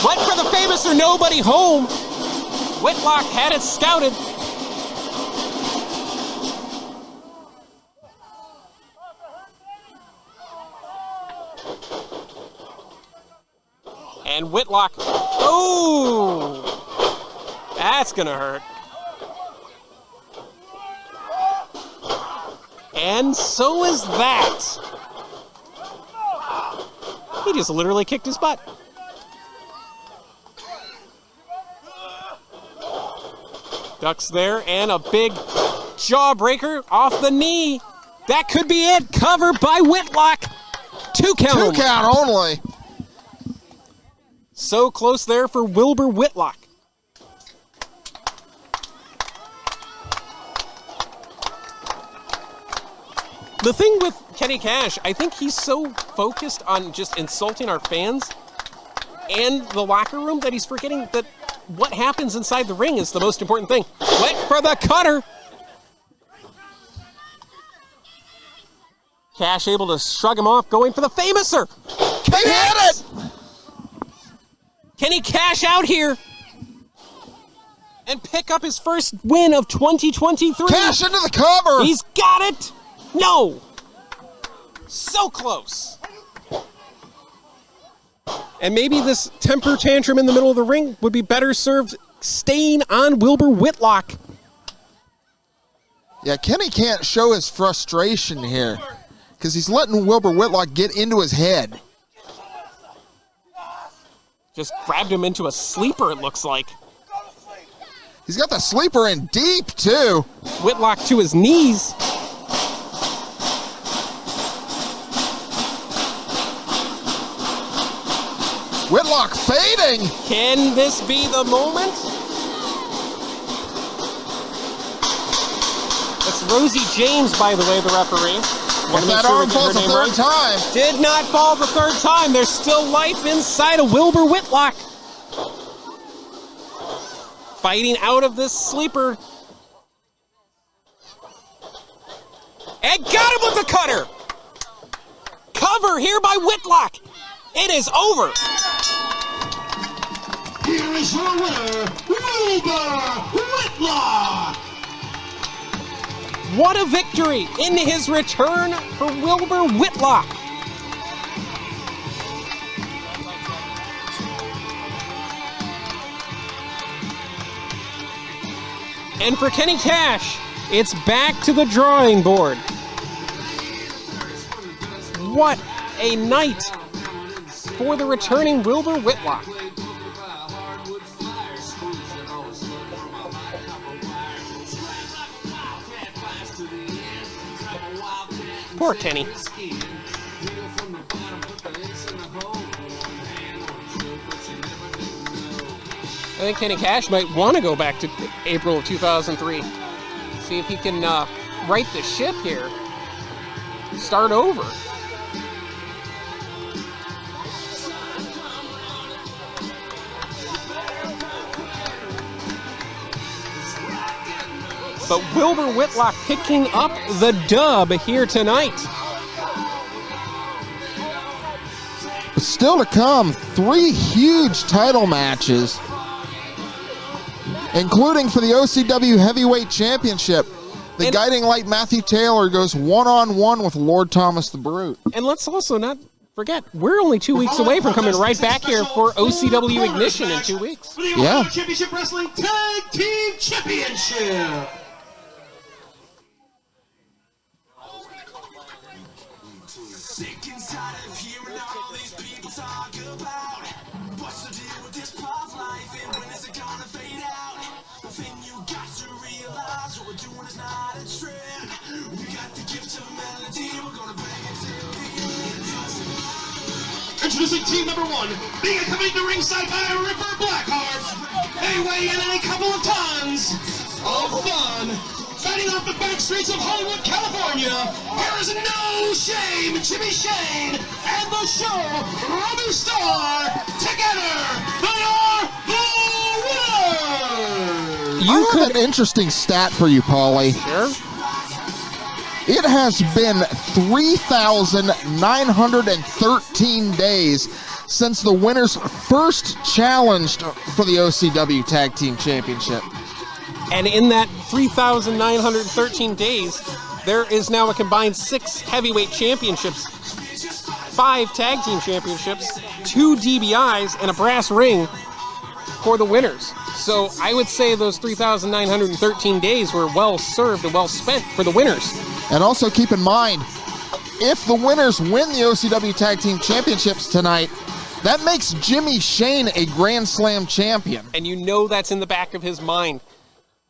Went for the famous or nobody home. Whitlock had it scouted. And Whitlock, oh, that's gonna hurt. And so is that. He just literally kicked his butt. Ducks there, and a big jawbreaker off the knee. That could be it. Cover by Whitlock. 2 count. 2 only. count only. So close there for Wilbur Whitlock. The thing with Kenny Cash, I think he's so focused on just insulting our fans and the locker room that he's forgetting that what happens inside the ring is the most important thing. Went for the cutter. Cash able to shrug him off, going for the famouser. He hit it! Can he cash out here and pick up his first win of 2023? Cash into the cover! He's got it! No! So close. And maybe this temper tantrum in the middle of the ring would be better served staying on Wilbur Whitlock. Yeah, Kenny can't show his frustration here because he's letting Wilbur Whitlock get into his head. Just grabbed him into a sleeper, it looks like. He's got the sleeper in deep, too. Whitlock to his knees. Whitlock fading. Can this be the moment? That's Rosie James, by the way, the referee. If that arm falls the third time. Did not fall the third time. There's still life inside of Wilbur Whitlock. Fighting out of this sleeper. And got him with the cutter. Cover here by Whitlock. It is over. Here is your winner, Wilbur Whitlock! What a victory in his return for Wilbur Whitlock. And for Kenny Cash, it's back to the drawing board. What a night for the returning Wilbur Whitlock. Poor Kenny. I think Kenny Cash might want to go back to April of 2003. See if he can right the ship here. Start over. But Wilbur Whitlock picking up the dub here tonight. Still to come, 3 huge title matches, including for the OCW Heavyweight Championship. The Guiding Light Matthew Taylor goes one-on-one with Lord Thomas the Brute. And let's also not forget, we're only 2 weeks away from coming right back here for OCW Ignition in 2 weeks. For the Yeah. Ohio Championship Wrestling Tag Team Championship. Sick inside of hearing all these people talk about what's the deal with this pop life and when is it gonna fade out? The thing you got to realize, what we're doing is not a trend. We got the gift of melody, we're gonna bring it to the end. Introducing team number 1, being accompanied to ringside by Ripper Blackheart. They weigh in a couple of tons of fun. Fighting off the back streets of Hollywood, California, there is no shame, Jimmy Shane and the show, Robbie Starr. Together, they are the winners! I have an interesting stat for you, Pauly. Sure. It has been 3,913 days since the winners first challenged for the OCW Tag Team Championship. And in that 3,913 days, there is now a combined 6 heavyweight championships, 5 tag team championships, 2 DBIs, and a brass ring for the winners. So I would say those 3,913 days were well served and well spent for the winners. And also keep in mind, if the winners win the OCW Tag Team Championships tonight, that makes Jimmy Shane a Grand Slam champion. And you know that's in the back of his mind.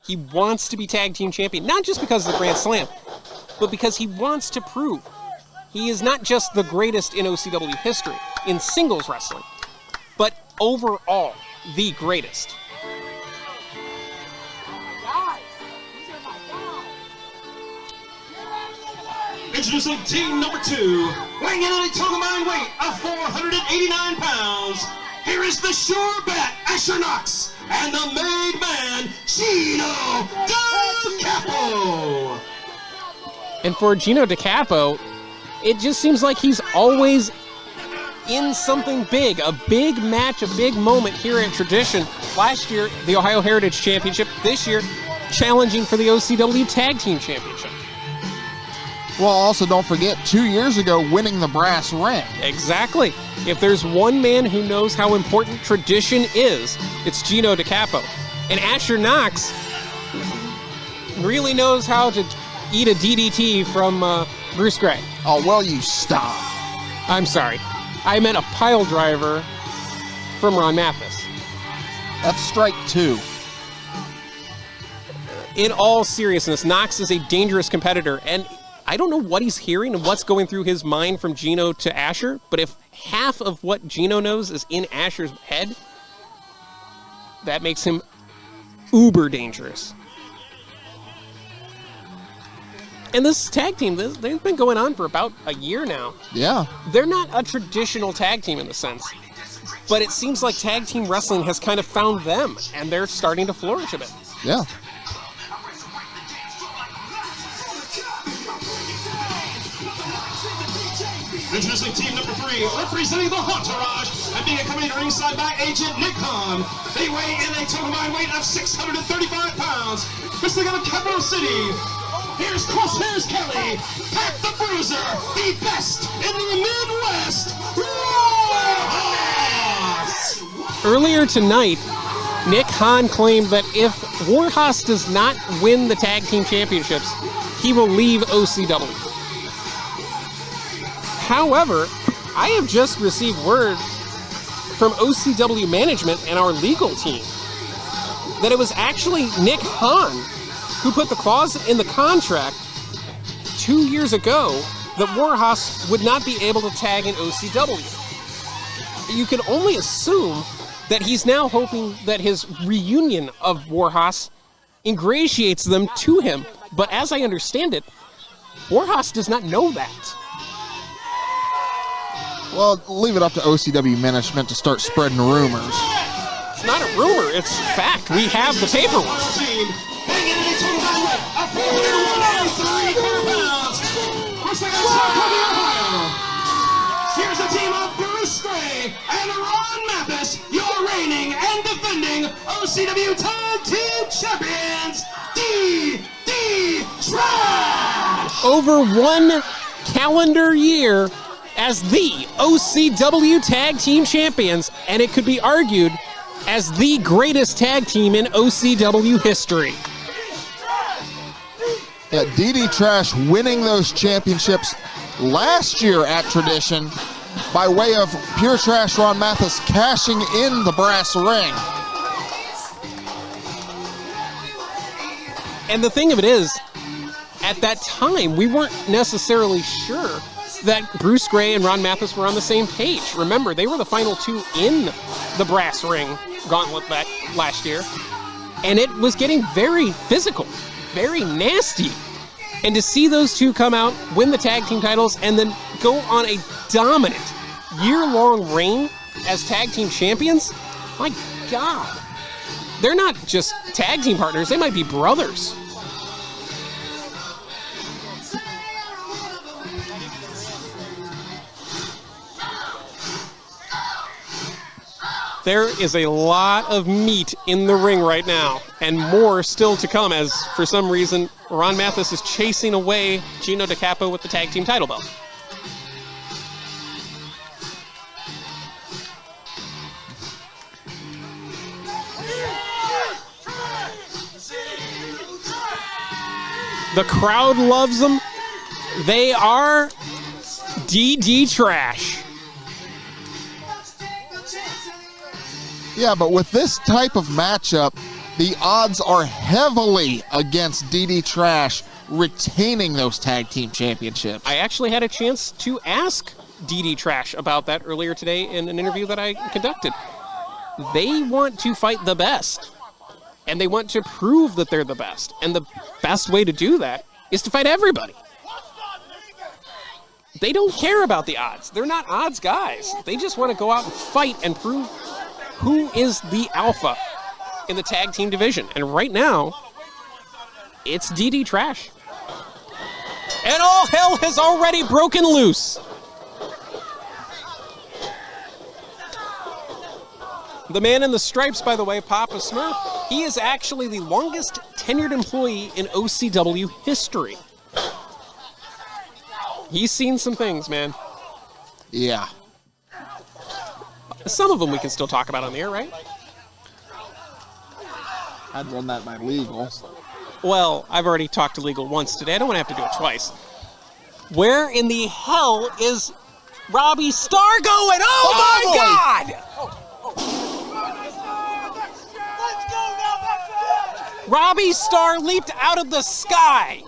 He wants to be tag team champion, not just because of the Grand Slam, but because he wants to prove he is not just the greatest in OCW history in singles wrestling, but overall the greatest. Introducing team number 2, weighing in at a total combined weight of 489 pounds. Here is the sure bet, Asher Knox, and the made man, Gino DeCapo. And for Gino DeCapo, it just seems like he's always in something big, a big match, a big moment here at Tradition. Last year, the Ohio Heritage Championship. This year, challenging for the OCW Tag Team Championship. Well, also don't forget, 2 years ago, winning the brass ring. Exactly. If there's one man who knows how important tradition is, it's Gino DeCapo. And Asher Knox really knows how to eat a DDT from Bruce Gray. Oh, well, you stop. I'm sorry. I meant a pile driver from Ron Mathis. That's strike 2. In all seriousness, Knox is a dangerous competitor, and I don't know what he's hearing and what's going through his mind from Gino to Asher, but if half of what Gino knows is in Asher's head, that makes him uber dangerous. And this tag team, they've been going on for about a year now. Yeah. They're not a traditional tag team in the sense, but it seems like tag team wrestling has kind of found them, and they're starting to flourish a bit. Yeah. Introducing team number 3, representing the Entourage, and being accompanied ringside by Agent Nick Hahn. They weigh in a total combined weight of 635 pounds. Wrestling out of Capital City, here's Crosshairs Kelly, Pat the Bruiser, the best in the Midwest, Warhorse! Earlier tonight, Nick Hahn claimed that if Warhorse does not win the tag team championships, he will leave OCW. However, I have just received word from OCW management and our legal team that it was actually Nick Hahn who put the clause in the contract 2 years ago that Warhorse would not be able to tag in OCW. You can only assume that he's now hoping that his reunion of Warhorse ingratiates them to him. But as I understand it, Warhorse does not know that. Well, leave it up to OCW management to start spreading rumors. It's not a rumor, it's fact. We have the paperwork. Team, hanging in taking on a 483 pounds. Looks like a shot from the Ohio. Here's the team of Bruce Gray and Ron Mathis, your reigning and defending OCW Tag Team Champions, DD Trash! Over 1 calendar year as the OCW Tag Team Champions, and it could be argued as the greatest tag team in OCW history. Yeah, DD Trash winning those championships last year at Tradition by way of Pure Trash Ron Mathis cashing in the brass ring. And the thing of it is, at that time, we weren't necessarily sure that Bruce Gray and Ron Mathis were on the same page. Remember, they were the final two in the brass ring gauntlet that last year. And it was getting very physical, very nasty. And to see those two come out, win the tag team titles, and then go on a dominant year-long reign as tag team champions, my God. They're not just tag team partners, they might be brothers. There is a lot of meat in the ring right now, and more still to come as, for some reason, Ron Mathis is chasing away Gino DiCapo with the tag team title belt. The crowd loves them. They are DD Trash. Yeah, but with this type of matchup, the odds are heavily against DD Trash retaining those tag team championships. I actually had a chance to ask DD Trash about that earlier today in an interview that I conducted. They want to fight the best, and they want to prove that they're the best. And the best way to do that is to fight everybody. They don't care about the odds. They're not odds guys. They just want to go out and fight and prove who is the alpha in the tag team division. And right now, it's DD Trash. And all hell has already broken loose. The man in the stripes, by the way, Papa Smurf, he is actually the longest tenured employee in OCW history. He's seen some things, man. Yeah. Some of them we can still talk about on the air, right? I'd run that by legal. Well, I've already talked to legal once today. I don't want to have to do it twice. Where in the hell is Robbie Starr going? Oh my God! Robbie Starr leaped out of the sky.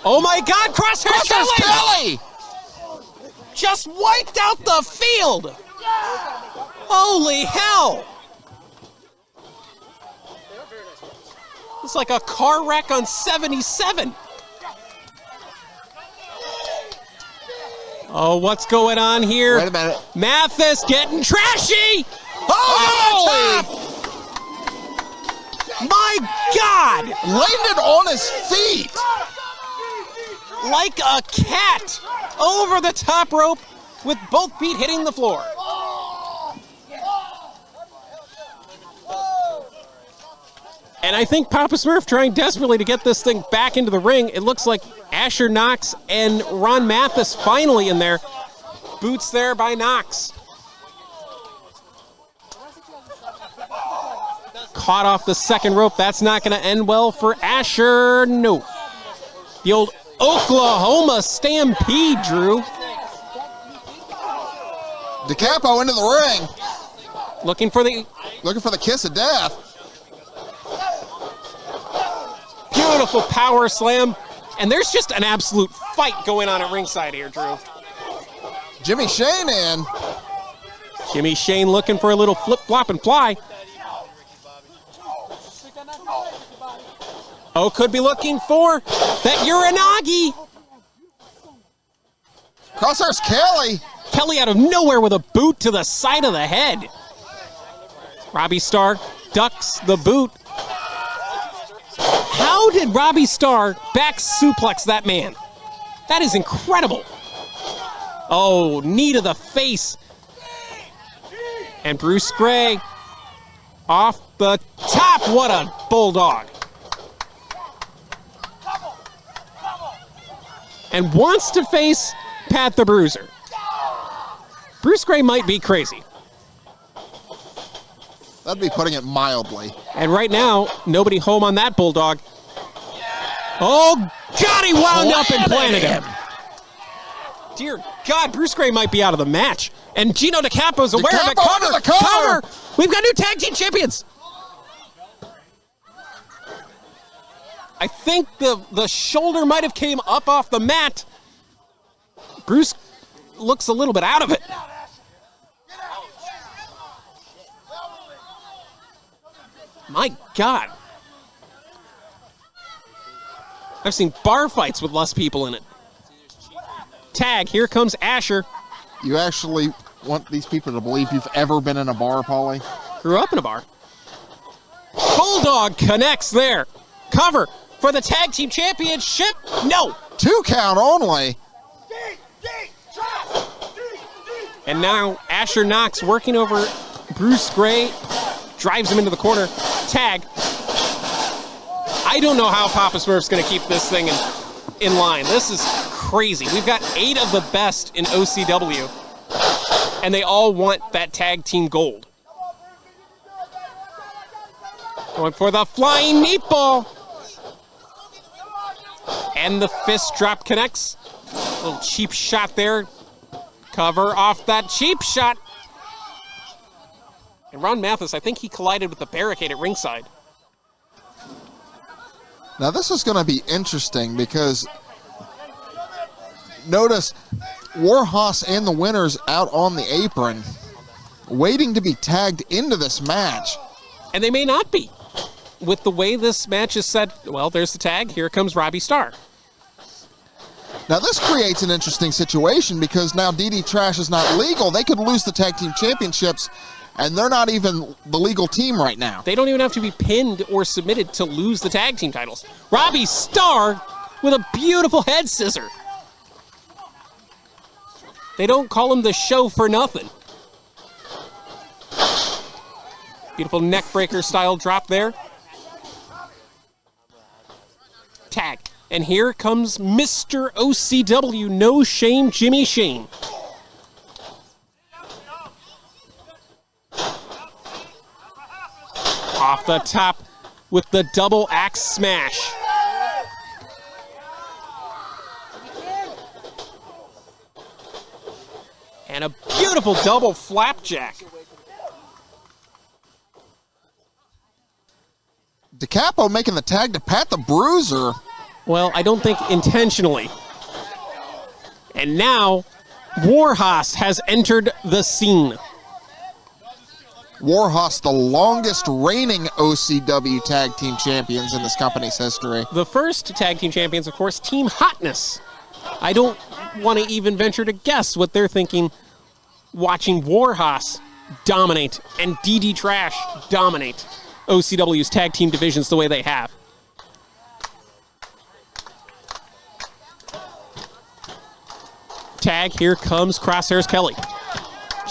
Oh my God, Crosshairs Kelly! Just wiped out the field! Holy hell! It's like a car wreck on 77. Oh, what's going on here? Wait a minute. Mathis getting trashy! Holy! My God! Landed on his feet! Like a cat over the top rope with both feet hitting the floor. And I think Papa Smurf trying desperately to get this thing back into the ring. It looks like Asher Knox and Ron Mathis finally in there. Boots there by Knox. Caught off the second rope. That's not going to end well for Asher. No. The old Oklahoma Stampede, Drew. DiCapo into the ring. Looking for the kiss of death. beautiful power slam. And there's just an absolute fight going on at ringside here, Drew. Jimmy Shane in. Jimmy Shane looking for a little flip, flop, and fly. Oh, could be looking for that Uranagi. Crosshairs Kelly. Kelly out of nowhere with a boot to the side of the head. Robbie Starr ducks the boot. How did Robbie Starr back suplex that man? That is incredible. Oh, knee to the face. And Bruce Gray off the top. What a bulldog. And wants to face Pat the Bruiser. Bruce Gray might be crazy. That'd be putting it mildly. And right now, nobody home on that bulldog. Oh, God, he wound up and planted him. Dear God, Bruce Gray might be out of the match. And Gino DiCapo's aware of it. DiCapo under the cover. We've got new tag team champions. I think the shoulder might have came up off the mat. Bruce looks a little bit out of it. My God. I've seen bar fights with less people in it. Tag, here comes Asher. You actually want these people to believe you've ever been in a bar, Pauly? Grew up in a bar. Bulldog connects there. Cover for the tag team championship. No. 2 count only. And now Asher Knox working over Bruce Gray. Drives him into the corner. Tag. I don't know how Papa Smurf's going to keep this thing in line. This is crazy. We've got 8 of the best in OCW, and they all want that tag team gold. Going for the flying meatball. And the fist drop connects. A little cheap shot there. Cover off that cheap shot. And Ron Mathis, I think he collided with the barricade at ringside. Now this is going to be interesting because notice Warhorse and the winners out on the apron waiting to be tagged into this match. And they may not be. With the way this match is set, well, there's the tag. Here comes Robbie Starr. Now this creates an interesting situation because now DD Trash is not legal. They could lose the tag team championships, and they're not even the legal team right now. They don't even have to be pinned or submitted to lose the tag team titles. Robbie Starr with a beautiful head scissor. They don't call him the Show for nothing. Beautiful neck breaker style drop there. Tag. And here comes Mr. OCW, No Shame Jimmy Shane. Off the top with the double axe smash. And a beautiful double flapjack. DiCapo making the tag to Pat the Bruiser. Well, I don't think intentionally. And now, Warhorse has entered the scene. Warhorse, the longest reigning OCW tag team champions in this company's history. The first tag team champions, of course, Team Hotness. I don't want to even venture to guess what they're thinking watching Warhorse dominate and DD Trash dominate OCW's tag team divisions the way they have. Tag, here comes Crosshairs Kelly.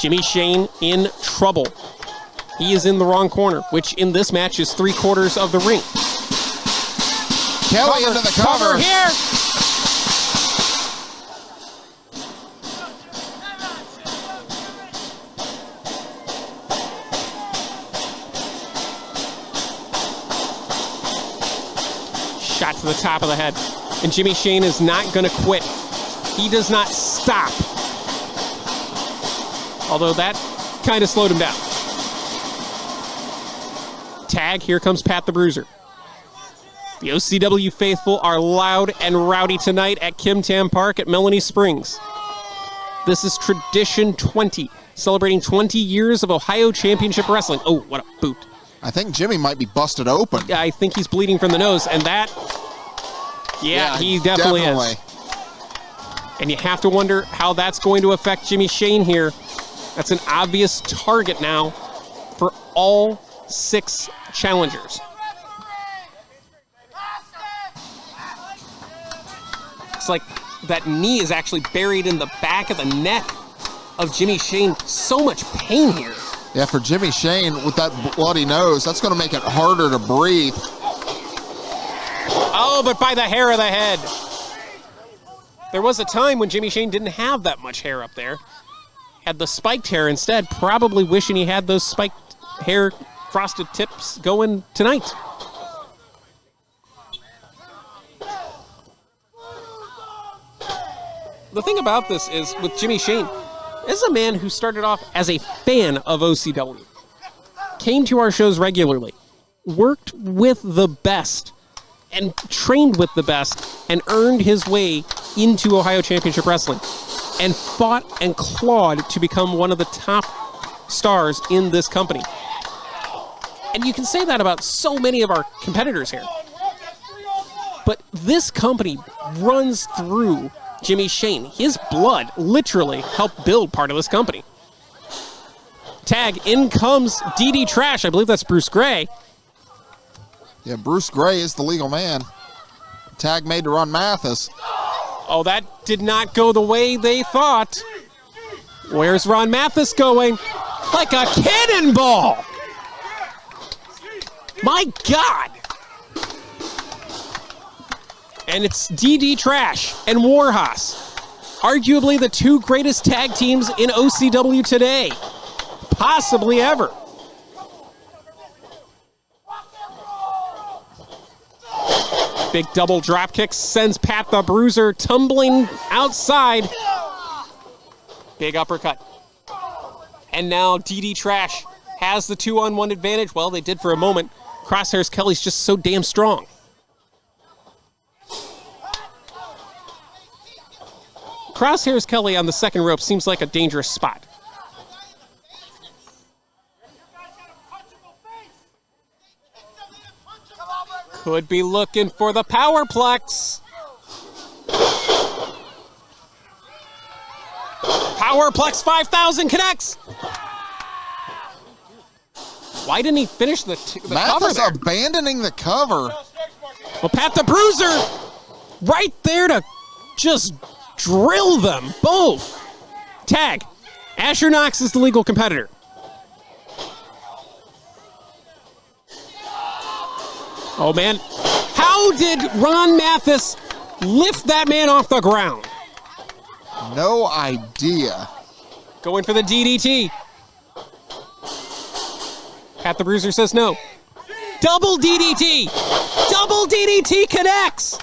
Jimmy Shane in trouble. He is in the wrong corner, which in this match is 3/4 of the ring. Kelly into the cover. Cover here. Shot to the top of the head. And Jimmy Shane is not going to quit. He does not stop. Although that kind of slowed him down. Tag, here comes Pat the Bruiser. The OCW faithful are loud and rowdy tonight at Kim Tam Park at Melanie Springs. This is Tradition 20, celebrating 20 years of Ohio Championship Wrestling. Oh, what a boot. I think Jimmy might be busted open. Yeah, I think he's bleeding from the nose, and that, yeah he definitely is. And you have to wonder how that's going to affect Jimmy Shane here. That's an obvious target now for all 6 challengers. looks like that knee is actually buried in the back of the neck of Jimmy Shane. So much pain here. Yeah, for Jimmy Shane with that bloody nose, that's going to make it harder to breathe. Oh, but by the hair of the head. There was a time when Jimmy Shane didn't have that much hair up there. Had the spiked hair instead, probably wishing he had those spiked hair frosted tips going tonight. The thing about this is, with Jimmy Shane, this is a man who started off as a fan of OCW. Came to our shows regularly. Worked with the best. And trained with the best. And earned his way into Ohio Championship Wrestling. And fought and clawed to become one of the top stars in this company. And you can say that about so many of our competitors here. But this company runs through Jimmy Shane. His blood literally helped build part of this company. Tag, in comes DD Trash. I believe that's Bruce Gray. Yeah, Bruce Gray is the legal man. Tag made to Ron Mathis. Oh, that did not go the way they thought. Where's Ron Mathis going? Like a cannonball! My God! And it's DD Trash and Warhorse. Arguably the two greatest tag teams in OCW today. Possibly ever. Big double drop kick sends Pat the Bruiser tumbling outside. Big uppercut. And now DD Trash has the 2-on-1 advantage. Well, they did for a moment. Crosshairs Kelly's just so damn strong. Crosshairs Kelly on the second rope seems like a dangerous spot. Could be looking for the Powerplex. Powerplex 5000 connects. Why didn't he finish the cover Mathis there? abandoning the cover. Well, Pat the Bruiser right there to just drill them both. Tag. Asher Knox is the legal competitor. Oh, man. How did Ron Mathis lift that man off the ground? No idea. Going for the DDT. Pat the Bruiser says no. Double DDT. Double DDT connects.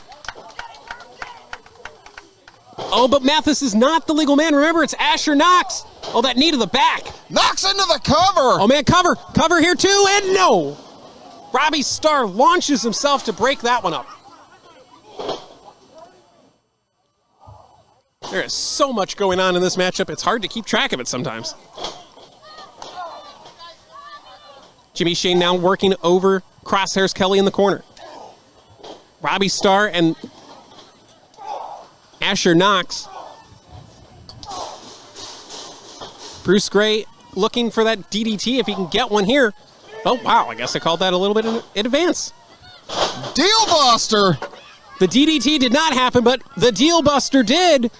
Oh, but Mathis is not the legal man. Remember, it's Asher Knox. Oh, that knee to the back. Knocks into the cover. Oh, man, cover. Cover here, too, and no. Robbie Starr launches himself to break that one up. There is so much going on in this matchup, it's hard to keep track of it sometimes. Jimmy Shane now working over Crosshairs Kelly in the corner. Robbie Starr and Asher Knox. Bruce Gray looking for that DDT if he can get one here. Oh, wow, I guess I called that a little bit in advance. Deal Buster. The DDT did not happen, but the Deal Buster did.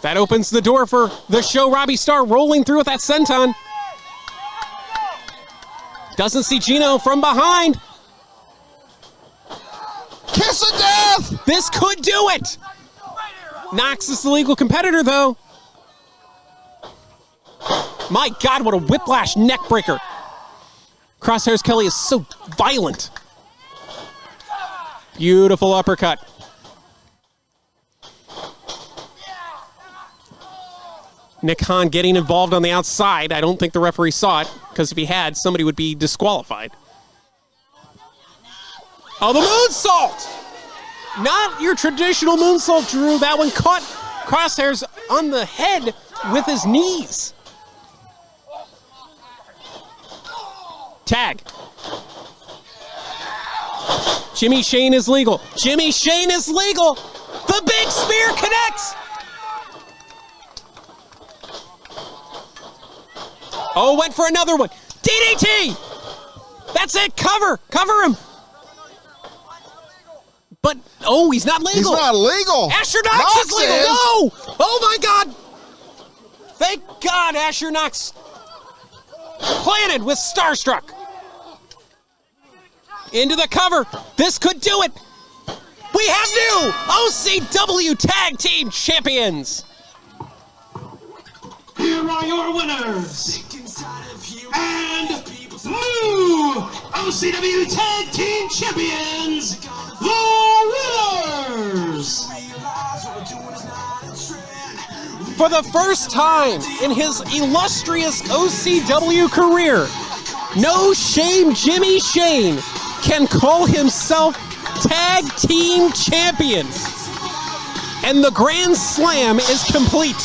That opens the door for the show. Robbie Starr rolling through with that senton. Doesn't see Gino from behind. Kiss of death. This could do it. Knox is the legal competitor, though. My God, what a whiplash neck breaker. Crosshairs Kelly is so violent. Beautiful uppercut. Nick Hahn getting involved on the outside. I don't think the referee saw it, because if he had, somebody would be disqualified. Oh, the moonsault! Not your traditional moonsault, Drew. That one caught Crosshairs on the head with his knees. Tag. Jimmy Shane is legal. Jimmy Shane is legal. The big spear connects. Oh, went for another one. DDT. That's it. Cover. Cover him. But, oh, he's not legal. He's not legal. Asher Knox is legal. No! Oh, my God. Thank God Asher Knox planted with Starstruck. Into the cover. This could do it. We have new OCW Tag Team Champions. Here are your winners. And new OCW Tag Team Champions, the winners. For the first time in his illustrious OCW career, No Shame Jimmy Shane can call himself Tag Team Champion. And the Grand Slam is complete.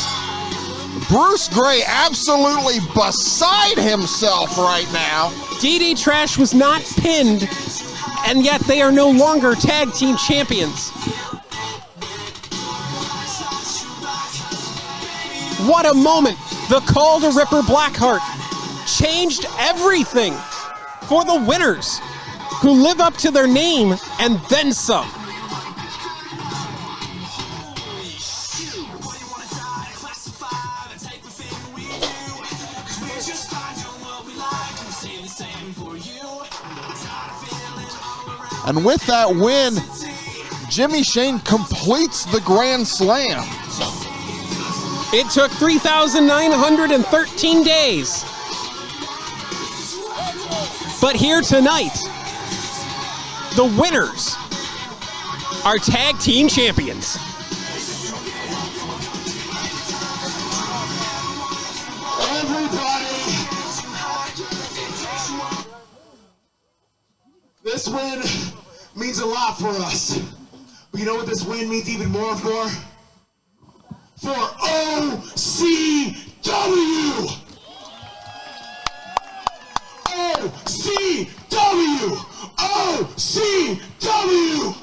Bruce Gray absolutely beside himself right now. DD Trash was not pinned, and yet they are no longer Tag Team Champions. What a moment. The call to Ripper Blackheart changed everything for the winners, who live up to their name and then some. And with that win, Jimmy Shane completes the Grand Slam. It took 3,913 days. But here tonight, the winners are Tag Team Champions. This win means a lot for us. But you know what this win means even more for? For OCW! OCW! OCW!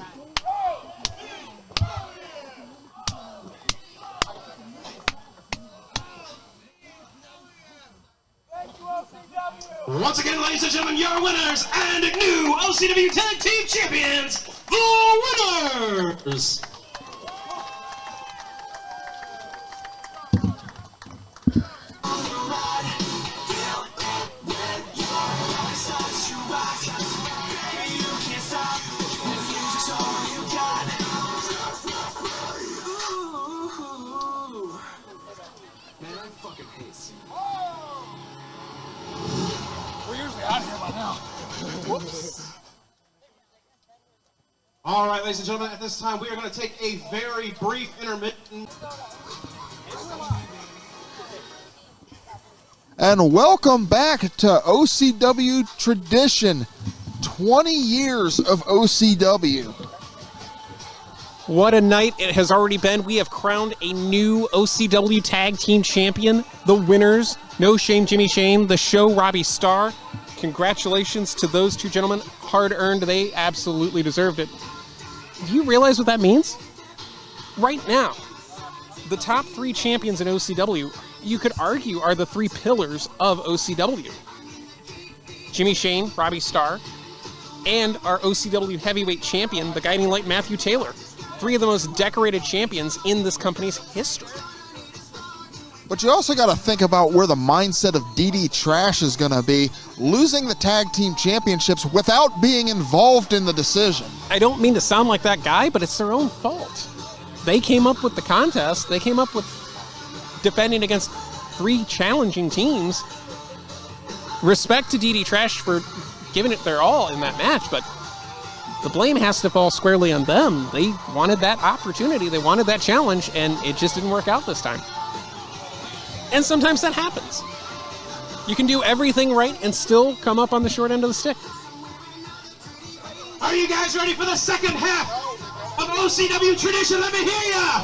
Once again, ladies and gentlemen, your winners and new OCW Tag Team Champions, the winners. All right, ladies and gentlemen, at this time we are going to take a very brief intermittent. And welcome back to OCW Tradition. 20 years of OCW. What a night it has already been. We have crowned a new OCW Tag Team Champion. The winners, No Shame Jimmy Shane, The Show Robbie Starr. Congratulations to those two gentlemen. Hard earned. They absolutely deserved it. Do you realize what that means? Right now, the top three champions in OCW, you could argue, are the three pillars of OCW. Jimmy Shane, Robbie Starr, and our OCW heavyweight champion, the Guiding Light Matthew Taylor. Three of the most decorated champions in this company's history. But you also got to think about where the mindset of DD Trash is going to be, losing the tag team championships without being involved in the decision. I don't mean to sound like that guy, but it's their own fault. They came up with the contest. They came up with defending against three challenging teams. Respect to DD Trash for giving it their all in that match, but the blame has to fall squarely on them. They wanted that opportunity. They wanted that challenge, and it just didn't work out this time. And sometimes that happens. You can do everything right and still come up on the short end of the stick. Are you guys ready for the second half of OCW Tradition? Let me hear ya!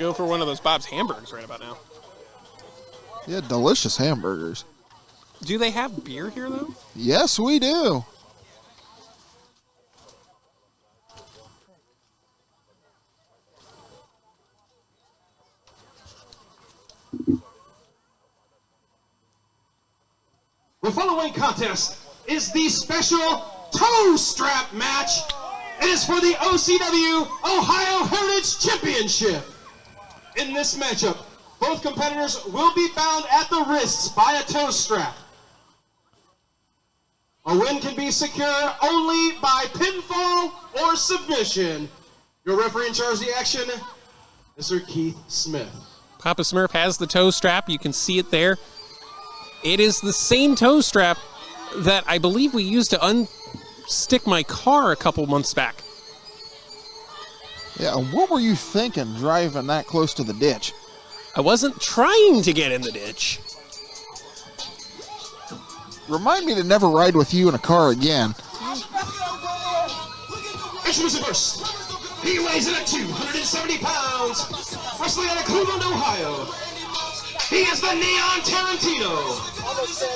Go for one of those Bob's hamburgers right about now. Yeah, delicious hamburgers. Do they have beer here, though? Yes, we do. The following contest is the special toe strap match. It is for the OCW Ohio Heritage Championship. In this matchup, both competitors will be bound at the wrists by a toe strap. A win can be secure only by pinfall or submission. Your referee in charge of the action, Mr. Keith Smith. Papa Smurf has the toe strap. You can see it there. It is the same toe strap that I believe we used to unstick my car a couple months back. Yeah, what were you thinking driving that close to the ditch? I wasn't trying to get in the ditch. Remind me to never ride with you in a car again. Introducing first, he weighs in at 270 pounds, wrestling out of Cleveland, Ohio. He is the Neon Tarantino,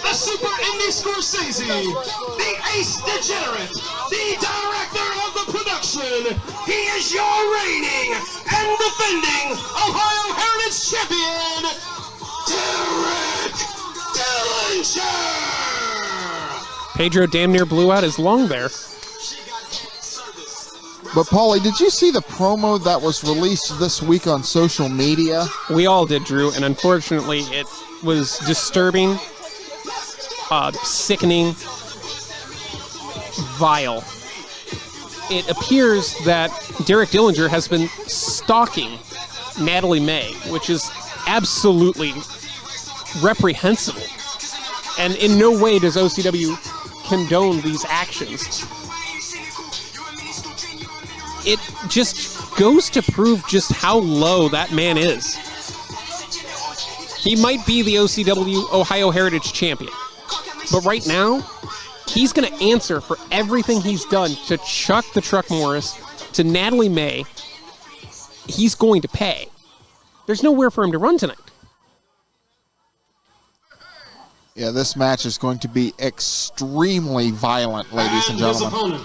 the Super Indie Scorsese, the Ace Degenerate, the Director of the Production. He is your reigning and defending Ohio Heritage Champion, Derek Dillinger. Pedro damn near blew out his lung there. But Pauly, did you see the promo that was released this week on social media? We all did, Drew, and unfortunately it was disturbing, sickening, vile. It appears that Derek Dillinger has been stalking Natalie May, which is absolutely reprehensible. And in no way does OCW condone these actions. It just goes to prove just how low that man is. He might be the OCW Ohio Heritage Champion, but right now, he's going to answer for everything he's done to Chuck the Truck Morris, to Natalie May. He's going to pay. There's nowhere for him to run tonight. Yeah, this match is going to be extremely violent, ladies and gentlemen. His opponent.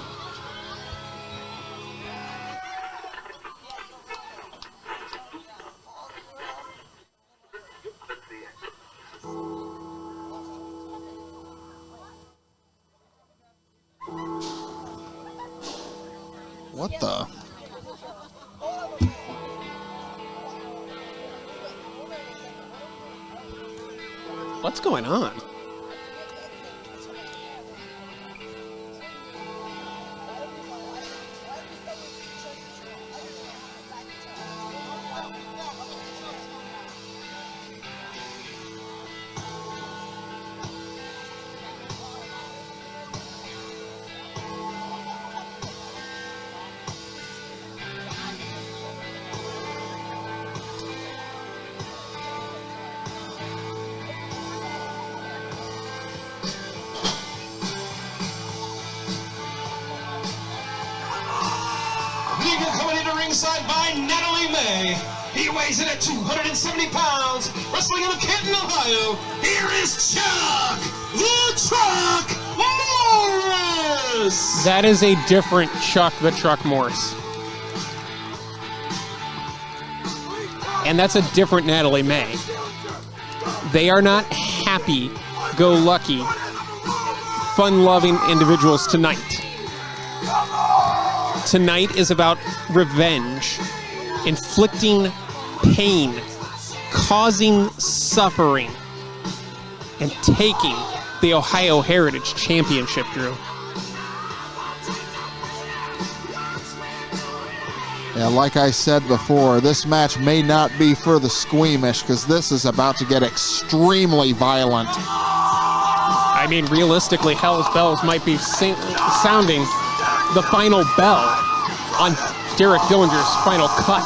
What the? What's going on? Ringside by Natalie May. He weighs in at 270 pounds, wrestling out of Canton, Ohio. Here is Chuck the Truck Morris. That is a different Chuck the Truck Morris. And that's a different Natalie May. They are not happy-go-lucky, fun-loving individuals tonight. Tonight is about revenge, inflicting pain, causing suffering, and taking the Ohio Heritage Championship, Drew. Yeah, like I said before, this match may not be for the squeamish because this is about to get extremely violent. I mean, realistically, Hell's Bells might be sounding the final bell on Derek Dillinger's final cut.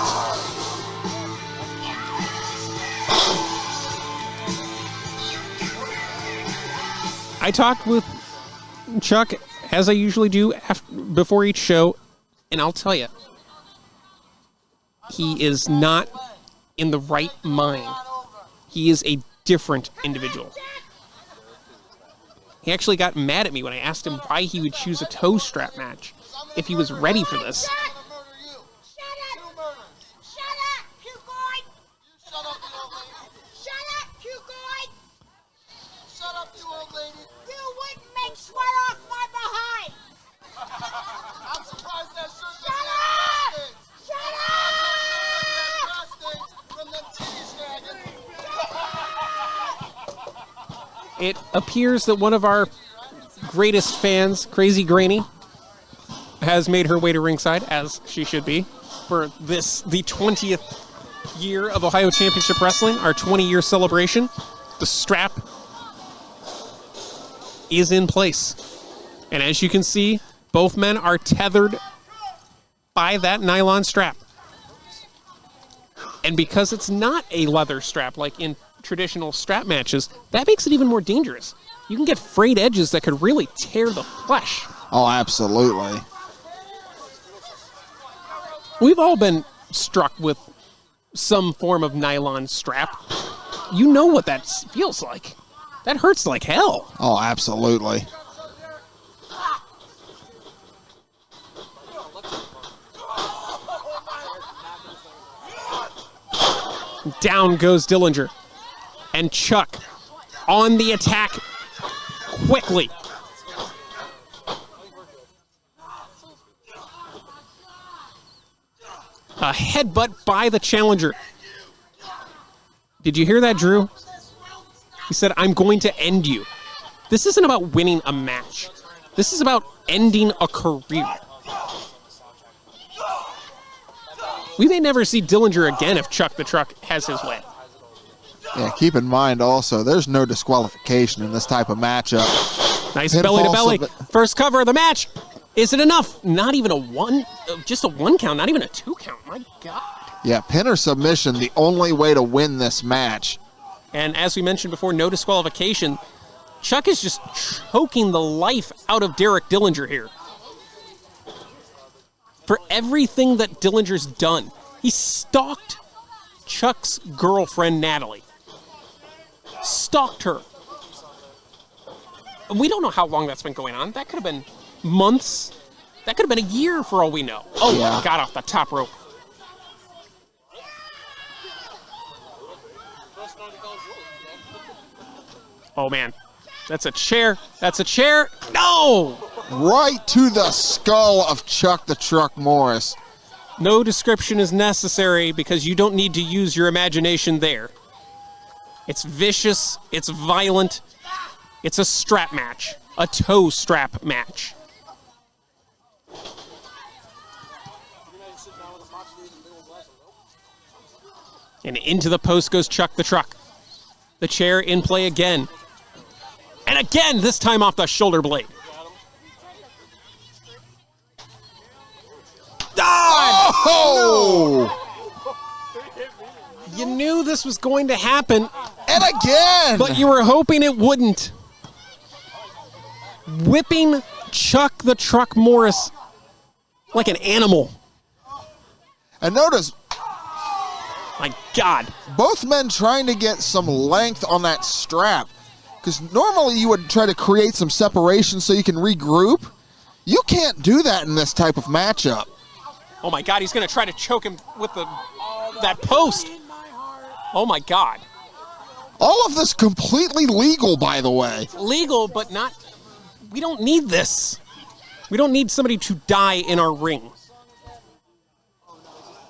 I talked with Chuck, as I usually do before each show, and I'll tell you, he is not in the right mind. He is a different individual. He actually got mad at me when I asked him why he would choose a toe strap match if he was ready for this. Shut up, you boy! Shut up, you boy! Shut up, you old lady! You wouldn't make sweat off my behind! it appears that one of our greatest fans, Crazy Granny, has made her way to ringside, as she should be, for the 20th year of Ohio Championship Wrestling, our 20-year celebration. The strap is in place. And as you can see, both men are tethered by that nylon strap. And because it's not a leather strap like in traditional strap matches, that makes it even more dangerous. You can get frayed edges that could really tear the flesh. Oh, absolutely. We've all been struck with some form of nylon strap. You know what that feels like. That hurts like hell. Oh, absolutely. Down goes Dillinger. And Chuck on the attack quickly. A headbutt by the challenger. Did you hear that, Drew? He said, I'm going to end you. This isn't about winning a match. This is about ending a career. We may never see Dillinger again if Chuck the Truck has his way. Yeah, keep in mind also, there's no disqualification in this type of matchup. Nice belly to belly. First cover of the match. Is it enough? Not even a one, just a one count, not even a two count. My God. Yeah, pin or submission, the only way to win this match. And as we mentioned before, no disqualification. Chuck is just choking the life out of Derek Dillinger here. For everything that Dillinger's done, he stalked Chuck's girlfriend, Natalie. Stalked her. We don't know how long that's been going on. That could have been months. That could have been a year for all we know. Oh, yeah. Got off the top rope. Oh, man. That's a chair. That's a chair. No! Right to the skull of Chuck the Truck Morris. No description is necessary because you don't need to use your imagination there. It's vicious. It's violent. It's a strap match. A toe strap match. And into the post goes Chuck the Truck. The chair in play again. And again, this time off the shoulder blade. Oh! You knew this was going to happen. And again! But you were hoping it wouldn't. Whipping Chuck the Truck Morris like an animal. And notice, my God. both men trying to get some length on that strap. Because normally you would try to create some separation so you can regroup. You can't do that in this type of matchup. Oh my God, he's going to try to choke him with that post. Oh my God. All of this completely legal, by the way. Legal, but not, we don't need this. We don't need somebody to die in our ring.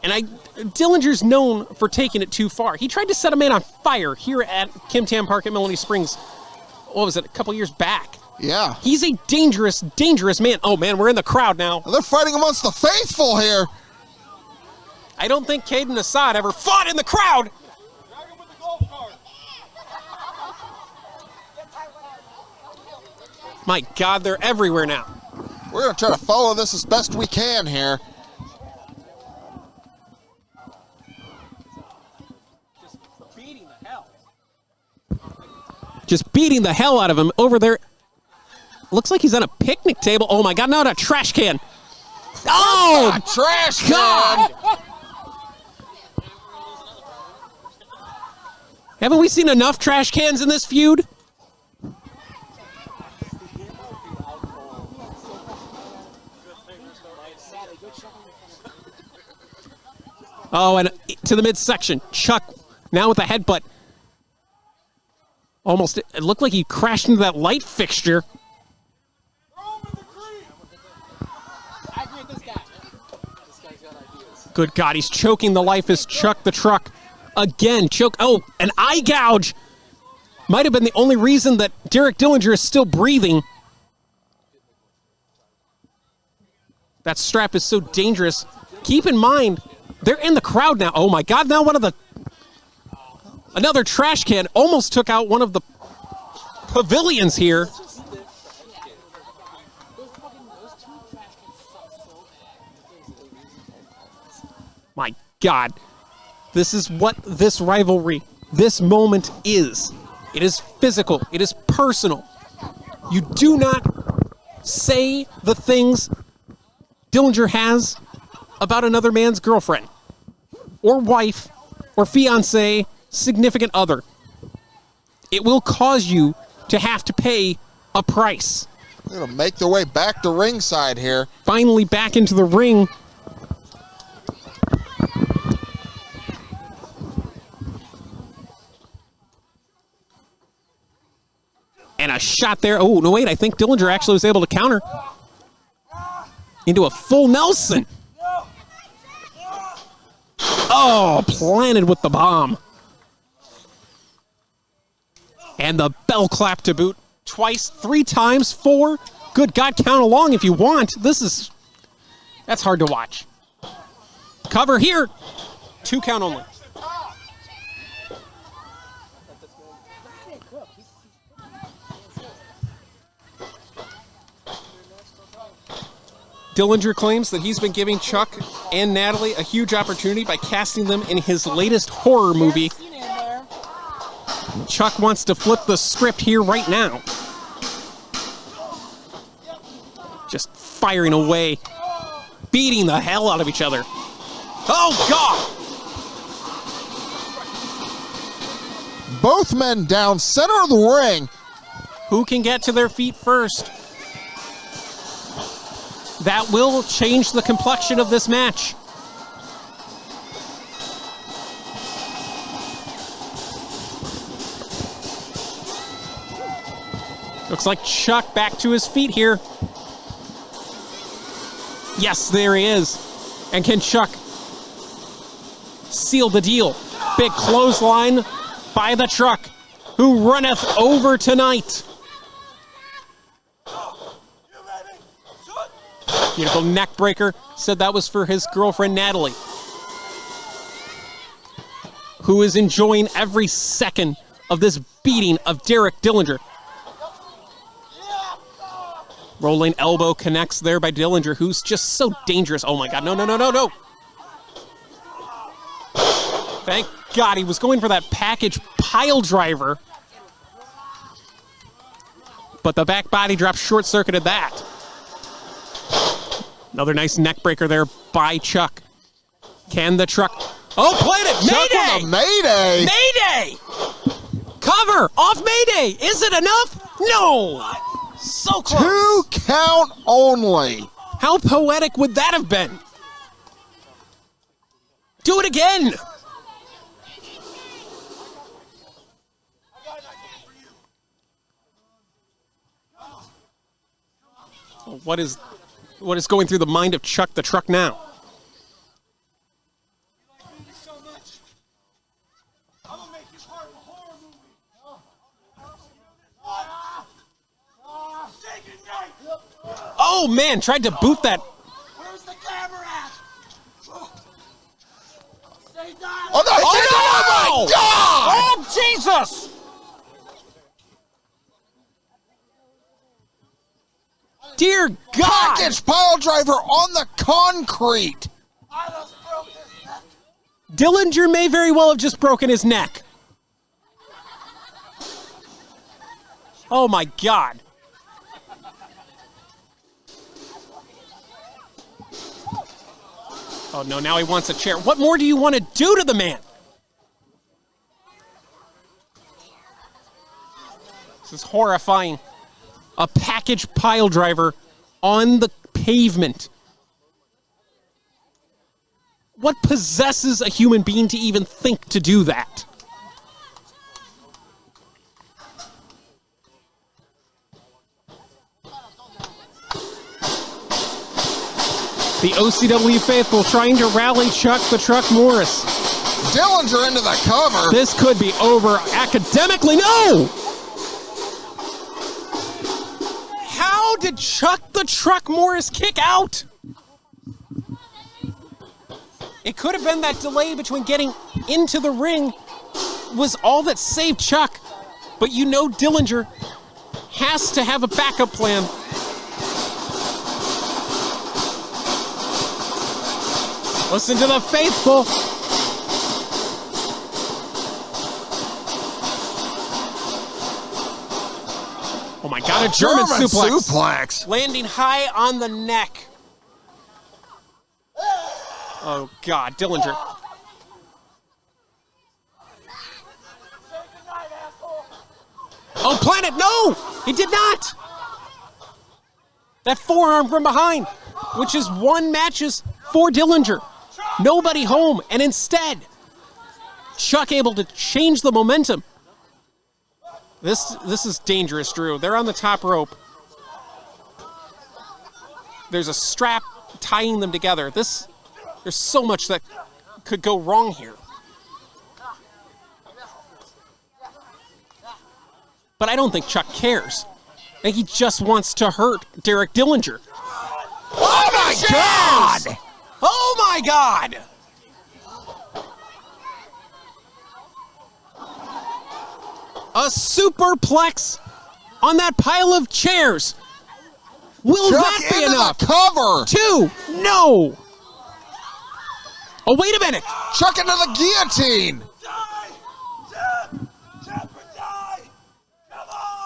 And Dillinger's known for taking it too far. He tried to set a man on fire here at Kim Tam Park at Melanie Springs, what was it, a couple years back. Yeah. He's a dangerous, dangerous man. Oh man, we're in the crowd now. They're fighting amongst the faithful here. I don't think Caden Assad ever fought in the crowd. My God, they're everywhere now. We're going to try to follow this as best we can here. Just beating the hell out of him over there. Looks like he's on a picnic table. Oh my God, not a trash can. Oh, a trash God. can! Haven't we seen enough trash cans in this feud? Oh, and to the midsection. Chuck now with a headbutt. Almost, it looked like he crashed into that light fixture. Good God, he's choking the life as Chuck the Truck. Again, choke. Oh, an eye gouge. Might have been the only reason that Derek Dillinger is still breathing. That strap is so dangerous. Keep in mind, they're in the crowd now. Oh my God, now another trash can almost took out one of the pavilions here. My God, this is what this rivalry, this moment is. It is physical. It is personal. You do not say the things Dillinger has about another man's girlfriend or wife or fiance, significant other. It will cause you to have to pay a price. They're going to make their way back to ringside here. Finally back into the ring. And a shot there. Oh, no, wait. I think Dillinger actually was able to counter into a full Nelson. Oh, planted with the bomb. And the bell clap to boot. Twice, 3 times, 4. Good God, count along if you want. That's hard to watch. Cover here. 2 count only. Dillinger claims that he's been giving Chuck and Natalie a huge opportunity by casting them in his latest horror movie. Chuck wants to flip the script here right now. Just firing away, beating the hell out of each other. Oh, God! Both men down center of the ring. Who can get to their feet first? That will change the complexion of this match. Looks like Chuck back to his feet here. Yes, there he is. And can Chuck seal the deal? Big clothesline by the Truck, who runneth over tonight. Beautiful neck breaker. Said that was for his girlfriend, Natalie, who is enjoying every second of this beating of Derek Dillinger. Rolling elbow connects there by Dillinger, who's just so dangerous. Oh my God, no, no, no, no, no. Thank God he was going for that package pile driver. But the back body drop short-circuited that. Another nice neck breaker there by Chuck. Can the Truck... Oh, played it! Chuck Mayday! with a Mayday! Mayday! Cover! Off Mayday! Is it enough? No! So close! 2 count only. How poetic would that have been? Do it again! What is going through the mind of Chuck the Truck now? Oh man, tried to boot that. Where's the camera at? Say that. Oh, no, oh, my God! Oh, Jesus! Dear God! Package pile driver on the concrete. I just broke his neck. Dillinger may very well have just broken his neck. Oh my God. Oh no, now he wants a chair. What more do you want to do to the man? This is horrifying. A package pile driver on the pavement. What possesses a human being to even think to do that? The OCW faithful trying to rally Chuck the Truck Morris. Dillinger into the cover. This could be over academically. No! How did Chuck the Truck Morris kick out? It could have been that delay between getting into the ring was all that saved Chuck. But you know Dillinger has to have a backup plan. Listen to the faithful. Oh my God, a German suplex. Landing high on the neck. Oh God, Dillinger. Oh, Planet, no! He did not! That forearm from behind, which is won matches for Dillinger. Nobody home, and instead, Chuck able to change the momentum. This is dangerous, Drew. They're on the top rope. There's a strap tying them together. There's so much that could go wrong here. But I don't think Chuck cares. I think he just wants to hurt Derek Dillinger. Oh my God! Oh my God! A superplex on that pile of chairs. Will Chuck that be into enough? the cover. 2, no. Oh, wait a minute. Chuck into the guillotine.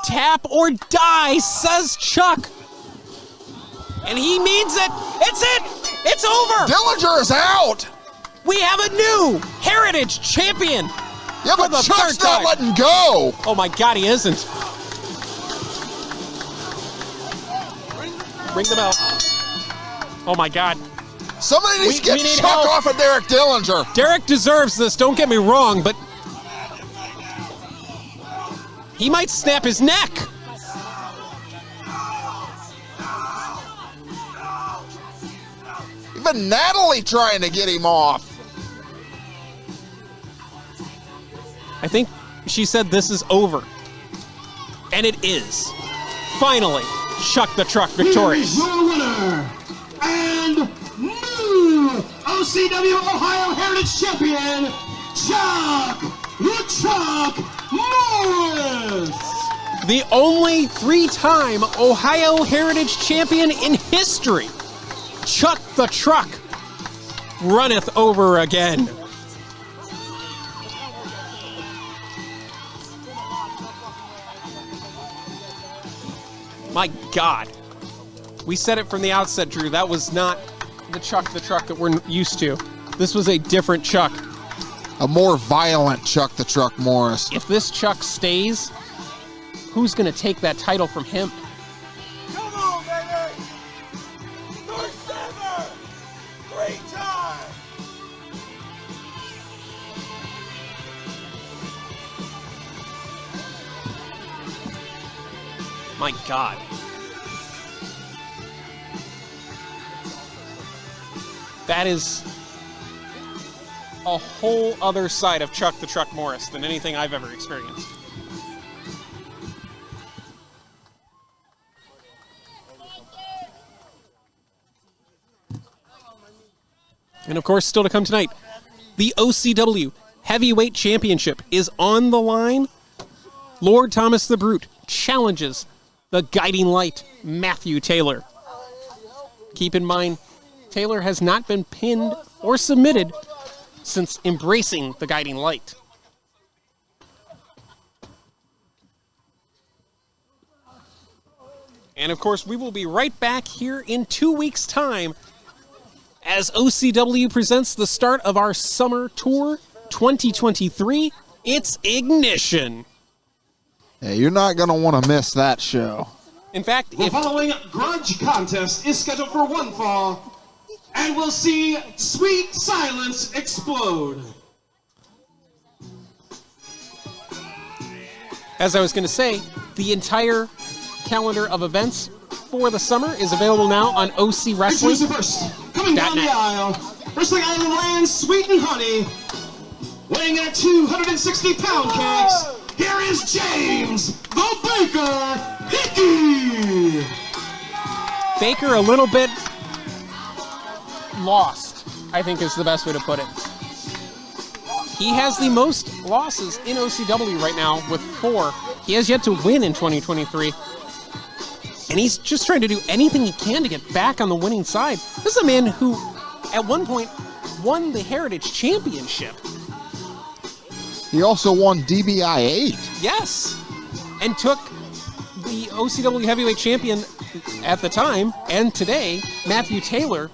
Tap or die, says Chuck. And he means it. It's it. It's over. Dillinger is out. We have a new Heritage Champion. Yeah, but the Chuck's third not time. letting go. Oh my God, he isn't. Ring the bell. Oh my God. Somebody needs to get we need Chuck help. off of Derek Dillinger. Derek deserves this, don't get me wrong, but he might snap his neck. Even Natalie trying to get him off. I think she said this is over. And it is. Finally, Chuck the Truck victorious. Here's your winner and new OCW Ohio Heritage Champion, Chuck the Truck Morris. The only 3-time Ohio Heritage Champion in history. Chuck the Truck runneth over again. My God. We said it from the outset, Drew. That was not the Chuck that we're used to. This was a different Chuck. A more violent Chuck the Truck Morris. If this Chuck stays, who's going to take that title from him? Come on, baby! First ever! 3 times! My God. That is a whole other side of Chuck the Truck Morris than anything I've ever experienced. And of course, still to come tonight, the OCW Heavyweight Championship is on the line. Lord Thomas the Brute challenges the Guiding Light, Matthew Taylor. Keep in mind, Taylor has not been pinned or submitted since embracing the Guiding Light. And of course, we will be right back here in 2 weeks' time as OCW presents the start of our Summer Tour 2023. It's Ignition. Yeah, you're not going to want to miss that show. In fact, The following grudge contest is scheduled for one fall, and we'll see Sweet Silence explode. as I was going to say, the entire calendar of events for the summer is available now on OC Wrestling. Introduce the first, coming down the aisle, Wrestling Island Land, Sweet and Honey, weighing in at 260 pound kegs, here is James the Baker Hickey. Baker a little bit lost, I think is the best way to put it. He has the most losses in OCW right now with 4. He has yet to win in 2023. And he's just trying to do anything he can to get back on the winning side. This is a man who, at one point, won the Heritage Championship. He also won DBI 8. Yes. And took the OCW heavyweight champion at the time, and today, Matthew Taylor,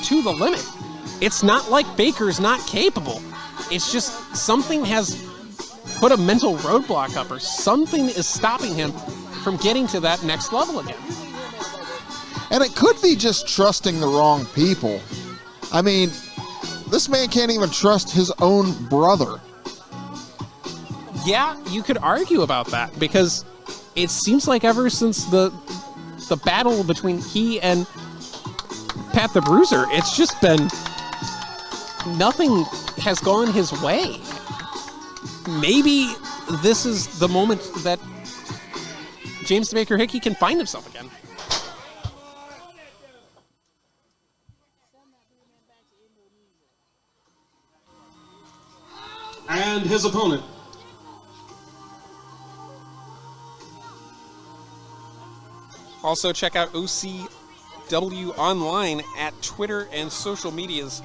to the limit. It's not like Baker's not capable. It's just something has put a mental roadblock up, or something is stopping him from getting to that next level again. And it could be just trusting the wrong people. I mean, this man can't even trust his own brother. Yeah, you could argue about that, because it seems like ever since the battle between he and Pat the Bruiser, it's just been, nothing has gone his way. Maybe this is the moment that James the Baker Hickey can find himself again. And his opponent. Also, check out OCW online at Twitter and social medias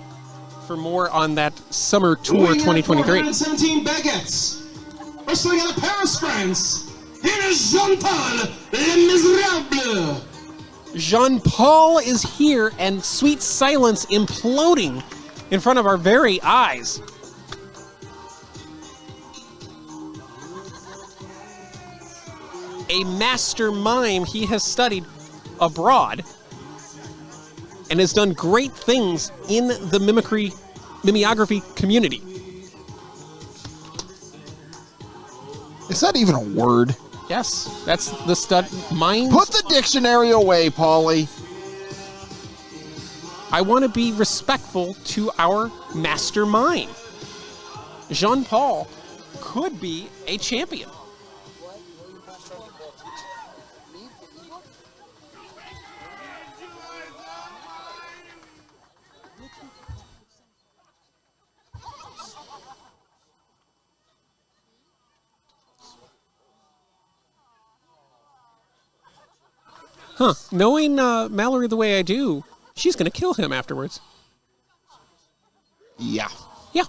for more on that Summer Tour 2023. 417 baguettes. Wrestling out of Paris, France. Here is Jean-Paul Le Miserable. Jean-Paul is here, and sweet silence imploding in front of our very eyes. A master mime. He has studied abroad and has done great things in the mimeography community. Is that even a word? Yes, that's the mime. Put the dictionary away, Pauly. I want to be respectful to our master mime. Jean-Paul could be a champion. Huh. Knowing Mallory the way I do, she's going to kill him afterwards. Yeah. Yeah.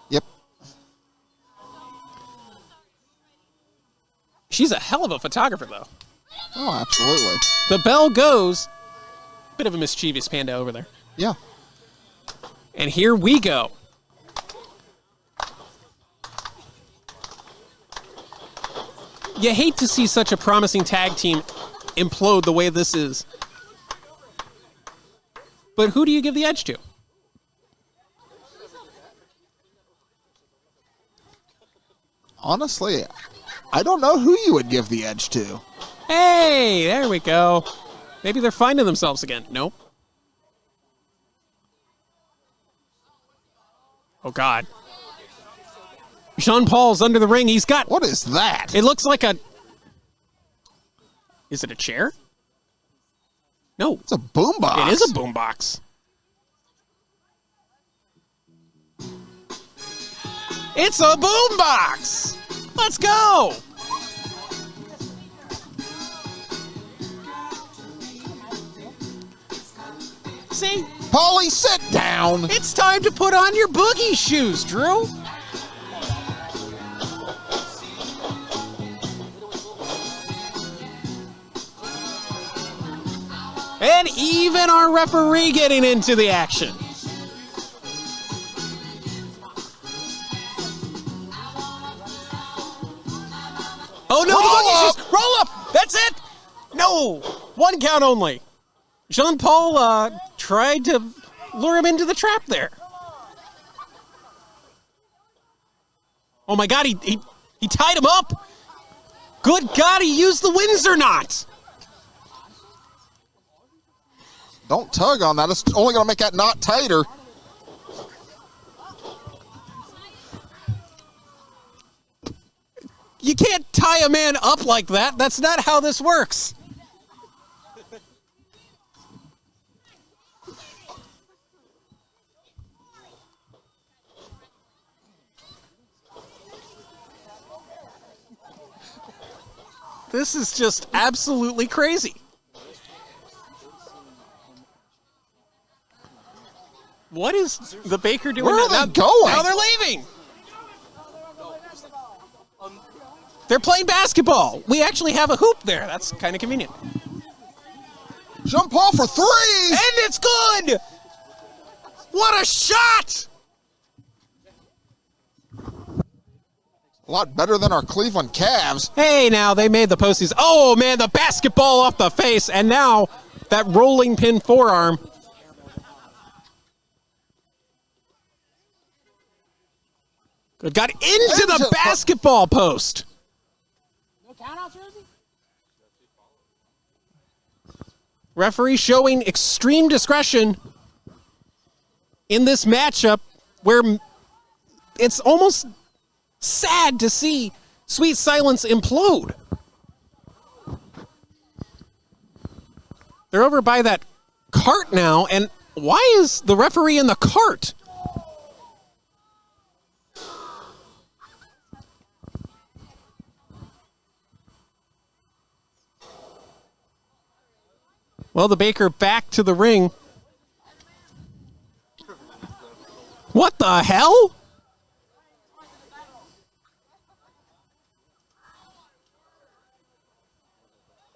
Yep. She's a hell of a photographer, though. Oh, absolutely. The bell goes. Bit of a mischievous panda over there. Yeah. And here we go. You hate to see such a promising tag team implode the way this is. But who do you give the edge to? Honestly, I don't know who you would give the edge to. Hey, there we go. Maybe they're finding themselves again. Nope. Oh, God. Jean-Paul's under the ring. He's got... What is that? It looks like a... Is it a chair? No. It's a boombox. It is a boombox. It's a boombox! Let's go! See? Pauly, sit down. It's time to put on your boogie shoes, Drew. And even our referee getting into the action. Oh no, the boogie shoes! Roll up! That's it! No! 1 count only. Jean-Paul tried to lure him into the trap there. Oh my God, he tied him up. Good God, he used the Windsor knot. Don't tug on that. It's only going to make that knot tighter. You can't tie a man up like that. That's not how this works. This is just absolutely crazy. What is the Baker doing? Where are now? they going? Now they're leaving. They're playing basketball. We actually have a hoop there. That's kind of convenient. Jean-Paul for three! And it's good! What a shot! A lot better than our Cleveland Cavs. Hey, now they made the postseason. Oh, man, the basketball off the face. And now that rolling pin forearm. It got into the basketball post. No countouts, Rosie? Referee showing extreme discretion in this matchup where it's almost sad to see Sweet Silence implode. They're over by that cart now, and why is the referee in the cart? Well, the Baker back to the ring. What the hell?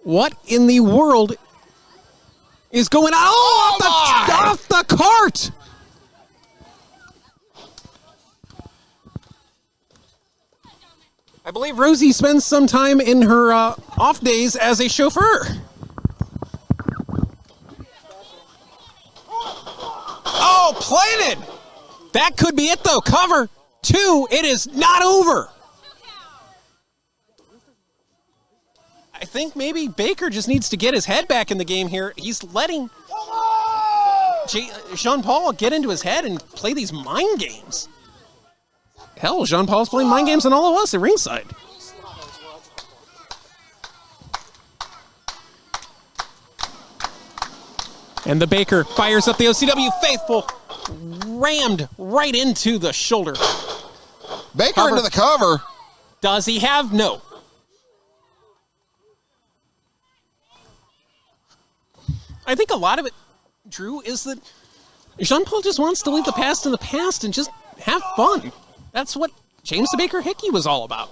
What in the world is going on? Oh, off the cart! I believe Rosie spends some time in her off days as a chauffeur. Oh, planted! That could be it, though. Cover. 2. It is not over. I think maybe Baker just needs to get his head back in the game here. He's letting Jean-Paul get into his head and play these mind games. Hell, Jean-Paul's playing mind games on all of us at ringside. And the Baker fires up the OCW faithful, rammed right into the shoulder. Baker Cover. into the cover. Does he have? No. I think a lot of it, Drew, is that Jean-Paul just wants to leave the past in the past and just have fun. That's what James the Baker Hickey was all about.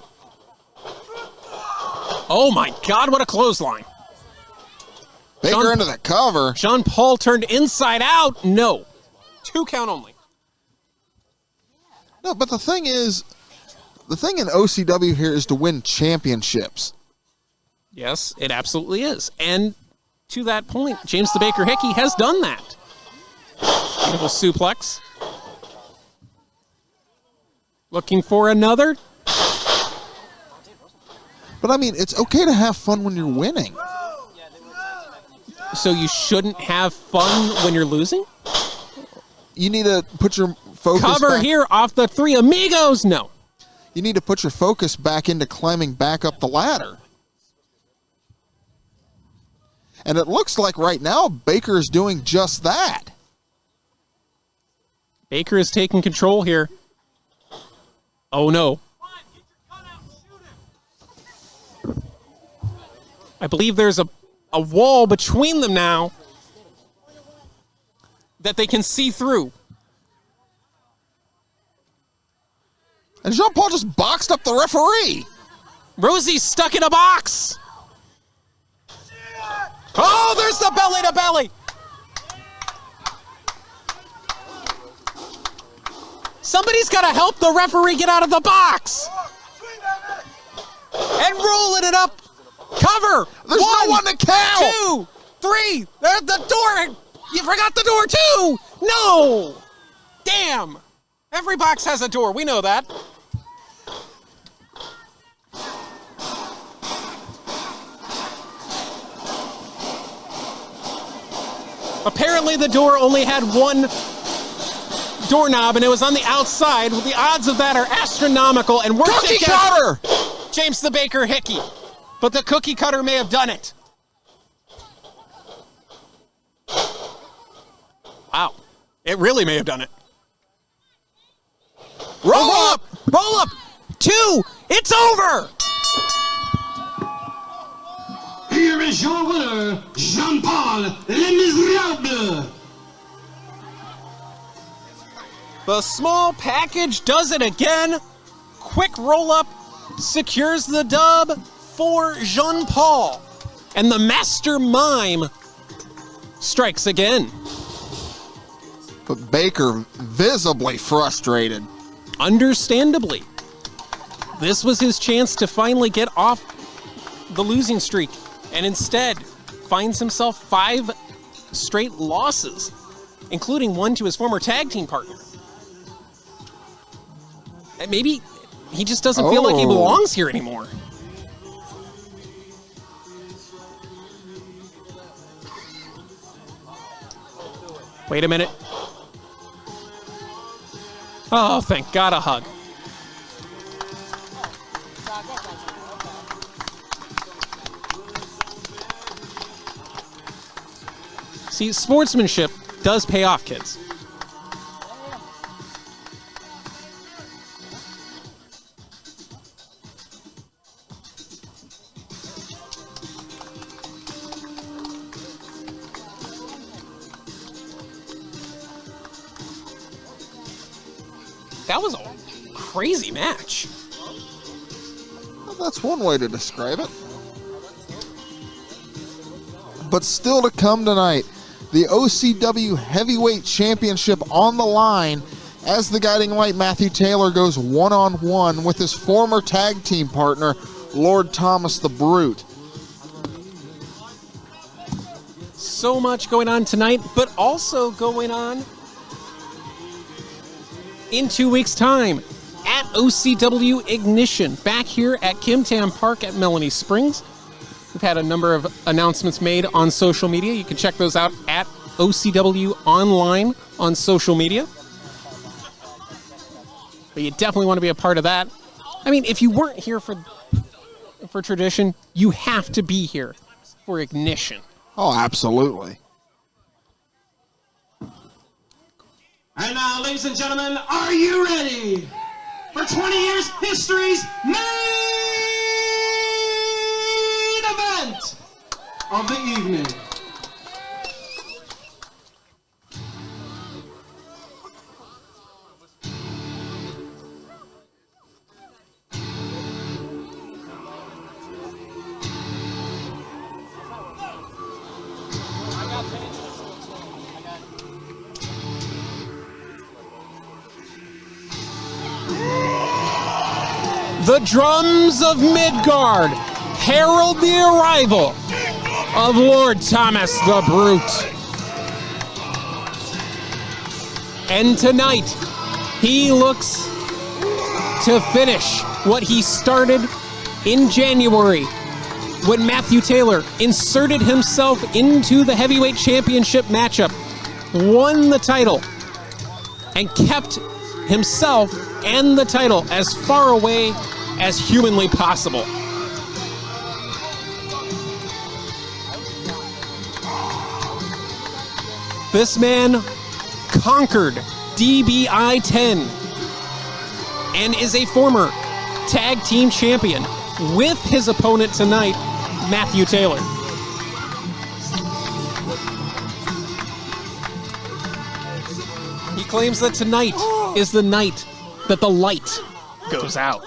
Oh my God, what a clothesline. Baker into the cover. Jean-Paul turned inside out. No. 2 count only. No, but the thing is, the thing in OCW here is to win championships. Yes, it absolutely is. And to that point, James the Baker Hickey has done that. Beautiful suplex. Looking for another. But I mean, it's okay to have fun when you're winning. So you shouldn't have fun when you're losing? You need to put your focus Cover back. here off the Three Amigos. No. You need to put your focus back into climbing back up the ladder. And it looks like right now Baker is doing just that. Baker is taking control here. Oh no. I believe there's a wall between them now that they can see through. And Jean-Paul just boxed up the referee. Rosie's stuck in a box. Oh, there's the belly to belly. Somebody's got to help the referee get out of the box. And rolling it up. Cover. There's no one to count. 2, 3. There's the door. You forgot the door too. No. Damn. Every box has a door. We know that. Apparently the door only had one doorknob and it was on the outside. The odds of that are astronomical, and we're Cookie cutter! James the Baker Hickey, but the cookie cutter may have done it. Wow, it really may have done it. Roll up! Roll up! 2! It's over! Here is your winner, Jean-Paul Le Miserable. The small package does it again. Quick roll-up secures the dub for Jean-Paul. And the master mime strikes again. But Baker visibly frustrated. Understandably. This was his chance to finally get off the losing streak, and instead finds himself 5 straight losses, including one to his former tag team partner. And maybe he just doesn't feel like he belongs here anymore. Wait a minute. Oh, thank God, a hug. See, sportsmanship does pay off, kids. That was a crazy match. Well, that's one way to describe it. But still to come tonight, the OCW Heavyweight Championship on the line as the Guiding Light Matthew Taylor goes one-on-one with his former tag team partner, Lord Thomas the Brute. So much going on tonight, but also going on in 2 weeks' time at OCW Ignition, back here at Kim Tam Park at Melanie Springs. We've had a number of announcements made on social media. You can check those out at OCW Online on social media. But you definitely want to be a part of that. I mean, if you weren't here for tradition, you have to be here for Ignition. Oh, absolutely. And now, ladies and gentlemen, are you ready for 20 years history's main event of the evening? The drums of Midgard herald the arrival of Lord Thomas the Brute. And tonight, he looks to finish what he started in January when Matthew Taylor inserted himself into the heavyweight championship matchup, won the title, and kept himself and the title as far away as humanly possible. This man conquered DBI 10 and is a former tag team champion with his opponent tonight, Matthew Taylor. He claims that tonight is the night that the light goes out.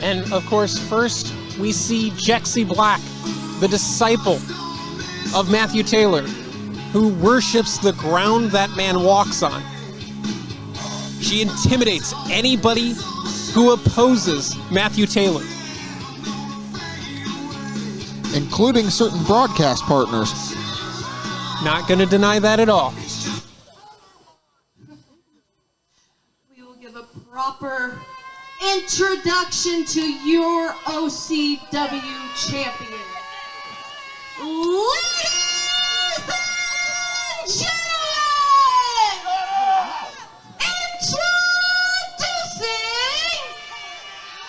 And of course, first we see Jexy Black the disciple of Matthew Taylor, who worships the ground that man walks on. She intimidates anybody who opposes Matthew Taylor, including certain broadcast partners. Not going to deny that at all. We will give a proper introduction to your OCW champion. Ladies and gentlemen, introducing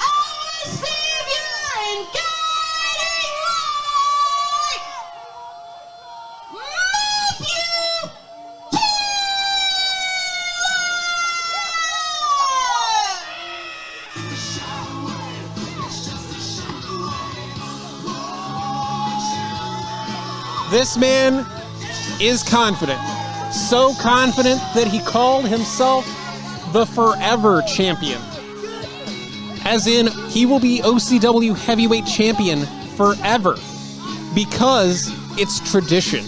our savior and guiding light, Matthew This man is confident. So confident that he called himself the Forever Champion. As in, he will be OCW Heavyweight Champion forever. Because it's tradition.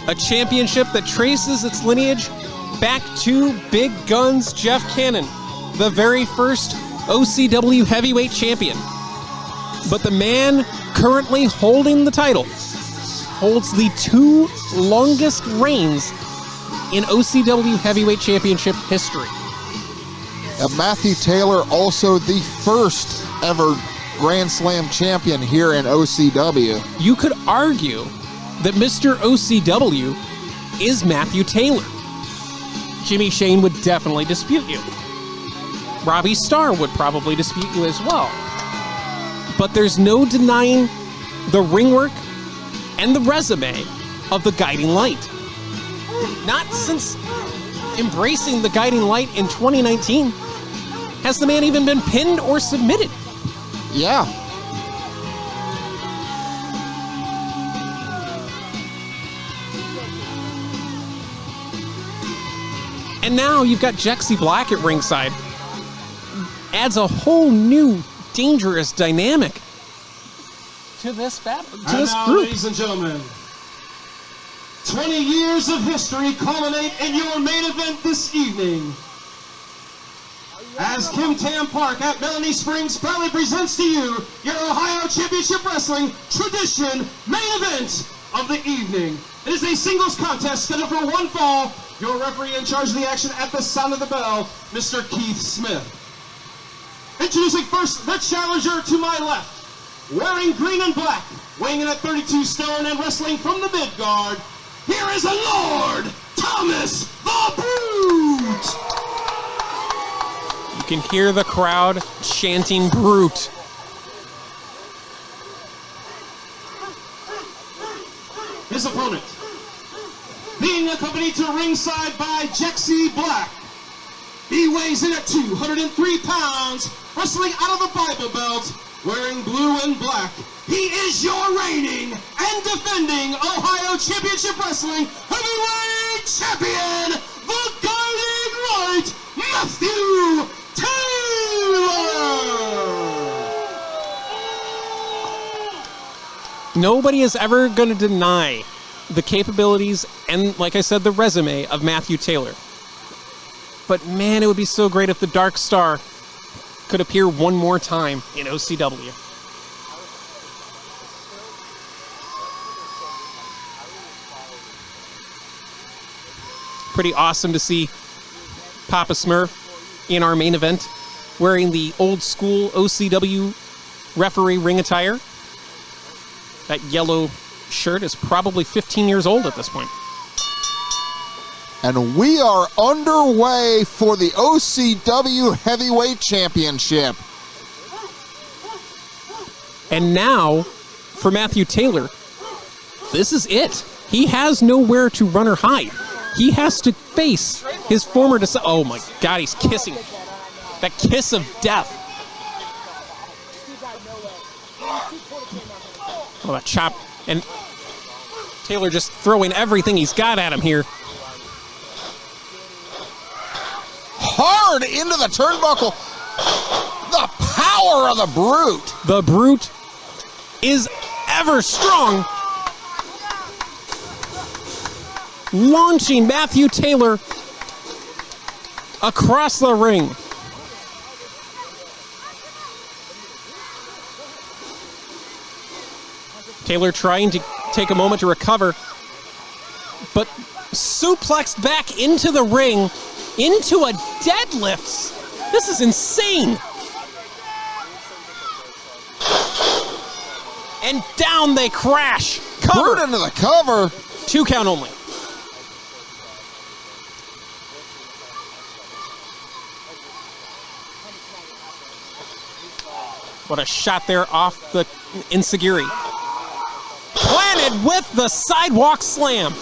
A championship that traces its lineage back to Big Guns Jeff Cannon, the very first OCW Heavyweight Champion. But the man currently holding the title holds the 2 longest reigns in OCW Heavyweight Championship history. Matthew Taylor, also the first ever Grand Slam champion here in OCW. You could argue that Mr. OCW is Matthew Taylor. Jimmy Shane would definitely dispute you. Robbie Starr would probably dispute you as well. But there's no denying the ring work and the resume of the Guiding Light. Not since embracing the Guiding Light in 2019 has the man even been pinned or submitted. Yeah. And now you've got Jexy Black at ringside. Adds a whole new dangerous dynamic to this And group. now, ladies and gentlemen, 20 years of history culminate in your main event this evening. As Kim Tam Park at Melanie Springs proudly presents to you your Ohio Championship Wrestling Tradition main event of the evening. It is a singles contest scheduled for 1 fall. Your referee in charge of the action at the sound of the bell, Mr. Keith Smith. Introducing first the challenger to my left, wearing green and black, weighing in at 32 stone and wrestling from the mid-guard. Here is a Lord Thomas the Brute. You can hear the crowd chanting Brute. His opponent, being accompanied to ringside by Jexy Black. He weighs in at 203 pounds, wrestling out of the Bible Belt, wearing blue and black. He is your reigning and defending Ohio Championship Wrestling Heavyweight Champion, the Guiding Light, Matthew Taylor! Nobody is ever going to deny the capabilities and, like I said, the resume of Matthew Taylor. But man, it would be so great if the Dark Star could appear one more time in OCW. Pretty awesome to see Papa Smurf in our main event, wearing the old school OCW referee ring attire. That yellow shirt is probably 15 years old at this point. And we are underway for the OCW Heavyweight Championship. And now, for Matthew Taylor, this is it. He has nowhere to run or hide. He has to face his former oh my God, he's kissing. That kiss of death. Oh, that chop. And Taylor just throwing everything he's got at him here. Hard into the turnbuckle. The power of the Brute. The Brute is ever strong, launching Matthew Taylor across the ring. Taylor trying to take a moment to recover, but suplexed back into the ring, into a deadlift. This is insane. And down they crash. Cover. Brute into the cover. 2 count only. What a shot there off the Insigiri. Planted with the sidewalk slam.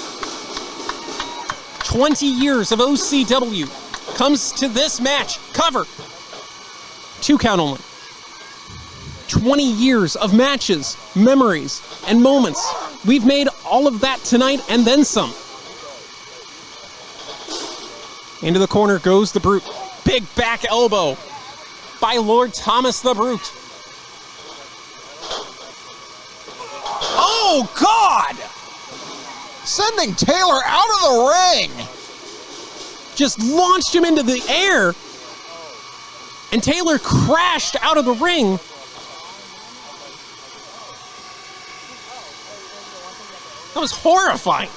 20 years of OCW comes to this match. Cover. 2 count only. 20 years of matches, memories, and moments. We've made all of that tonight and then some. Into the corner goes the Brute. Big back elbow by Lord Thomas the Brute. Oh, God! Sending Taylor out of the ring. Just launched him into the air. And Taylor crashed out of the ring. That was horrifying.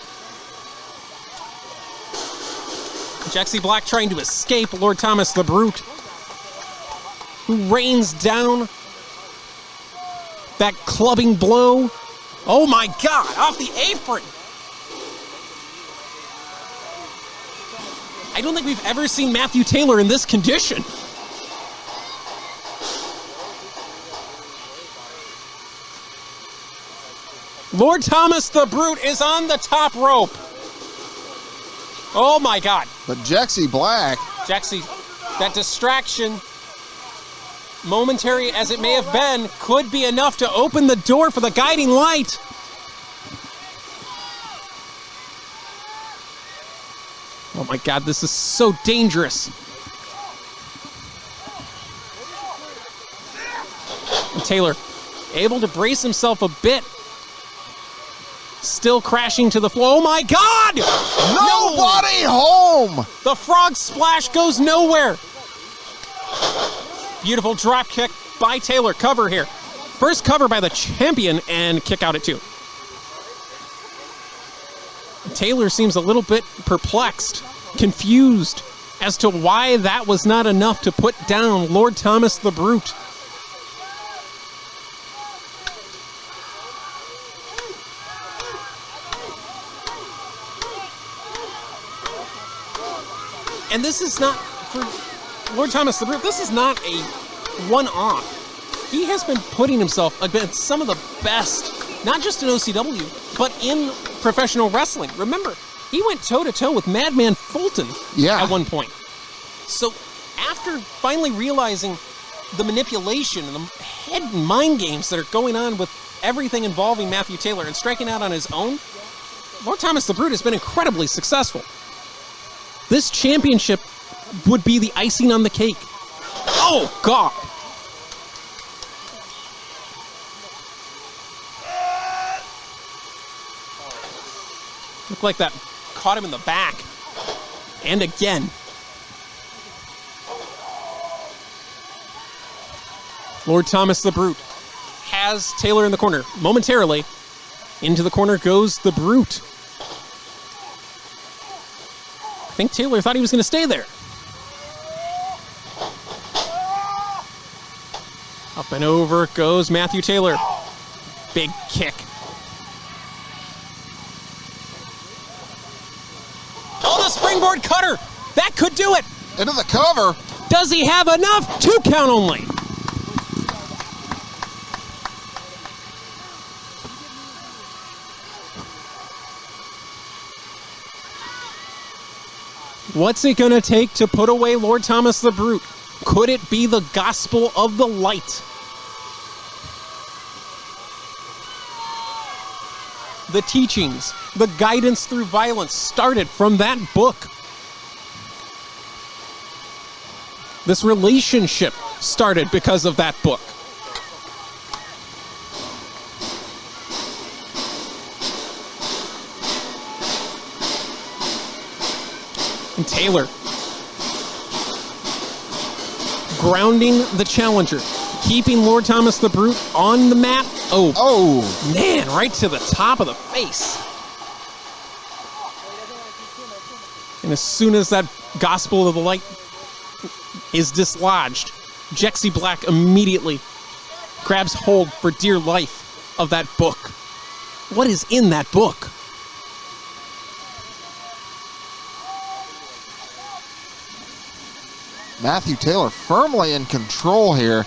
Jexy Black trying to escape Lord Thomas the Brute, who rains down that clubbing blow. Oh my God, off the apron. I don't think we've ever seen Matthew Taylor in this condition. Lord Thomas the Brute is on the top rope. Oh my God. But Jexy Black. Jexy, that distraction, momentary as it may have been, could be enough to open the door for the guiding light. Oh my God, this is so dangerous. And Taylor, able to brace himself a bit. Still crashing to the floor. Oh my God! Nobody home! The frog splash goes nowhere. Beautiful drop kick by Taylor. Cover here. First cover by the champion and kick out at 2. Taylor seems a little bit perplexed, confused as to why that was not enough to put down Lord Thomas the Brute. And this is not, for Lord Thomas the Brute, this is not a one-off. He has been putting himself against some of the best, not just in OCW, but in professional wrestling. Remember, he went toe-to-toe with Madman Fulton at one point. So after finally realizing the manipulation and the head and mind games that are going on with everything involving Matthew Taylor and striking out on his own, Lord Thomas the Brute has been incredibly successful. This championship would be the icing on the cake. Oh, God. Looked like that caught him in the back. And again. Lord Thomas the Brute has Taylor in the corner momentarily. Into the corner goes the Brute. I think Taylor thought he was going to stay there. Up and over goes Matthew Taylor. Big kick. Oh, the springboard cutter. That could do it. Into the cover. Does he have enough? 2 count only. What's it going to take to put away Lord Thomas the Brute? Could it be the gospel of the light? The teachings, the guidance through violence started from that book. This relationship started because of that book. And Taylor grounding the challenger, keeping Lord Thomas the Brute on the mat. Oh, man, right to the top of the face. And as soon as that Gospel of the Light is dislodged, Jexy Black immediately grabs hold for dear life of that book. What is in that book? Matthew Taylor firmly in control here.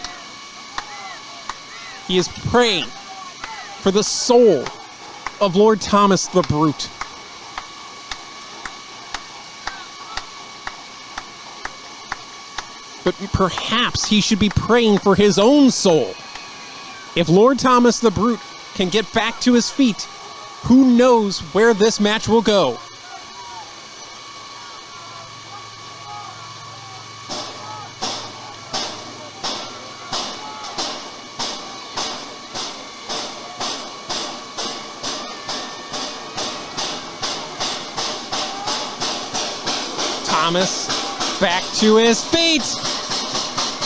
He is praying for the soul of Lord Thomas the Brute. But perhaps he should be praying for his own soul. If Lord Thomas the Brute can get back to his feet, who knows where this match will go? Thomas back to his feet.